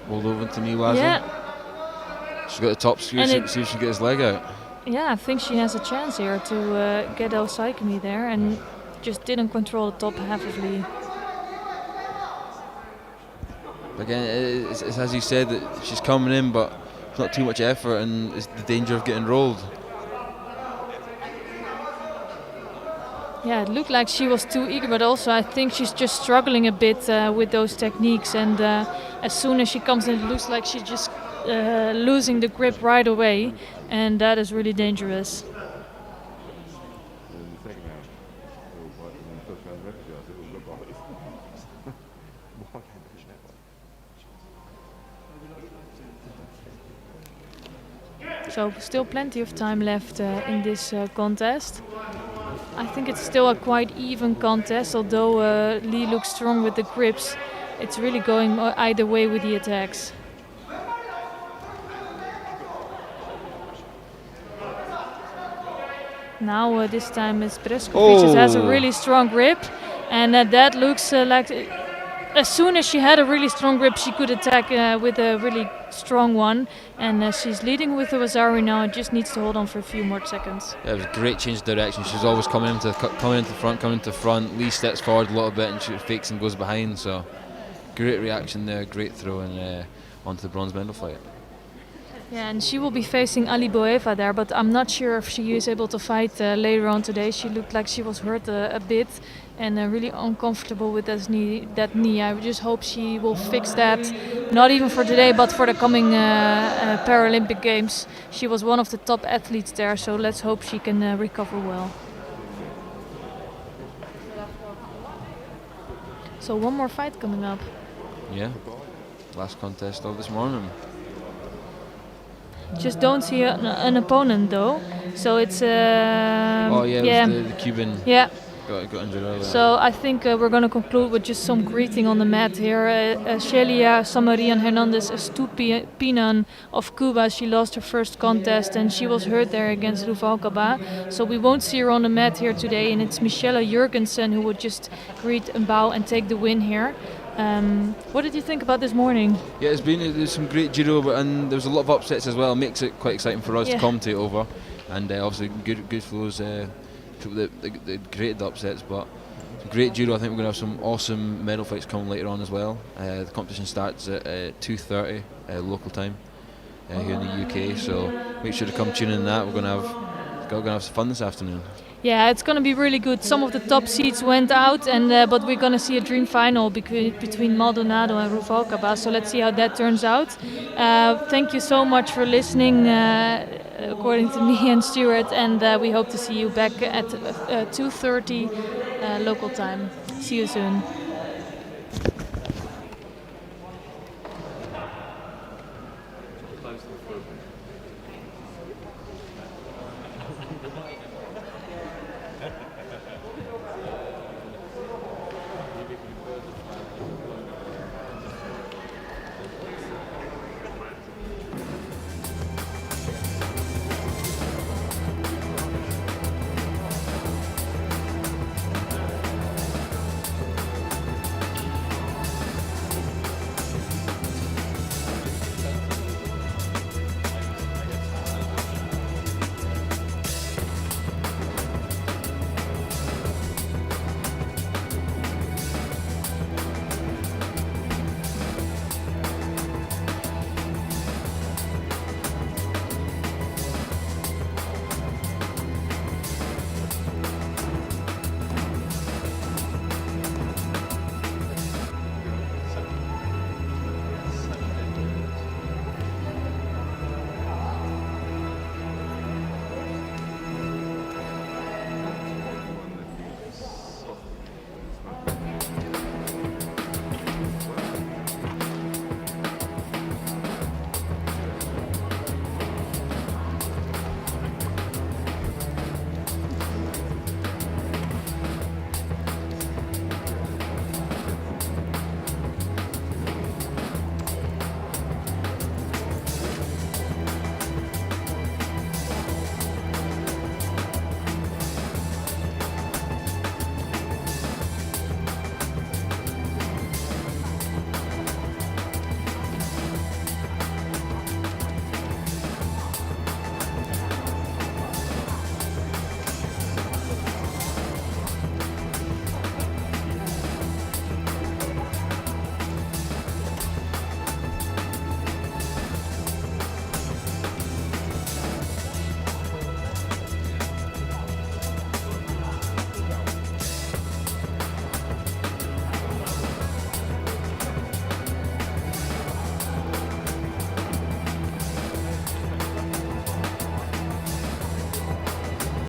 Rolled over to Newaza. Yeah. She's got the top screw, see if she can get his leg out. Yeah, I think she has a chance here to get Osaikami there, and just didn't control the top half of Lee. Again, it's as you said, that she's coming in, but it's not too much effort, and it's the danger of getting rolled. Yeah, it looked like she was too eager, but also I think she's just struggling a bit with those techniques. And as soon as she comes in, it looks like she's just losing the grip right away, and that is really dangerous. So still plenty of time left in this contest. I think it's still a quite even contest, although Lee looks strong with the grips. It's really going either way with the attacks. Now this time it's Breskovic just has a really strong grip, and that looks like as soon as she had a really strong grip, she could attack with a really strong one. And she's leading with the Wazari now and just needs to hold on for a few more seconds. Yeah, it was a great change of direction. She's always coming into front. Lee steps forward a little bit and she fakes and goes behind. So great reaction there, great throw and onto the bronze medal fight. Yeah, and she will be facing Ali Boeva there, but I'm not sure if she is able to fight later on today. She looked like she was hurt a bit and really uncomfortable with that knee. I just hope she will fix that, not even for today, but for the coming Paralympic Games. She was one of the top athletes there, so let's hope she can recover well. So one more fight coming up. Yeah, last contest of this morning. Just don't see an opponent though, so it's it was the Cuban. Yeah. Got injured earlier. So I think we're going to conclude with just some greeting on the mat here. Shelia Samarian Hernandez Estupinan of Cuba. She lost her first contest and she was hurt there against Ruvalcaba. So we won't see her on the mat here today. And it's Michelle Jurgensen who would just greet and bow and take the win here. What did you think about this morning? Yeah, there's some great judo, and there was a lot of upsets as well. It makes it quite exciting for us to commentate over, and obviously good for those people that created the upsets. But some great judo. I think we're going to have some awesome medal fights coming later on as well. The competition starts at 2:30 local time here in the UK, so make sure to come tune in. That we're going to have some fun this afternoon. Yeah, it's going to be really good. Some of the top seeds went out, and but we're going to see a dream final between Maldonado and Ruvalcaba. So let's see how that turns out. Thank you so much for listening, according to me and Stuart, and we hope to see you back at 2:30 local time. See you soon.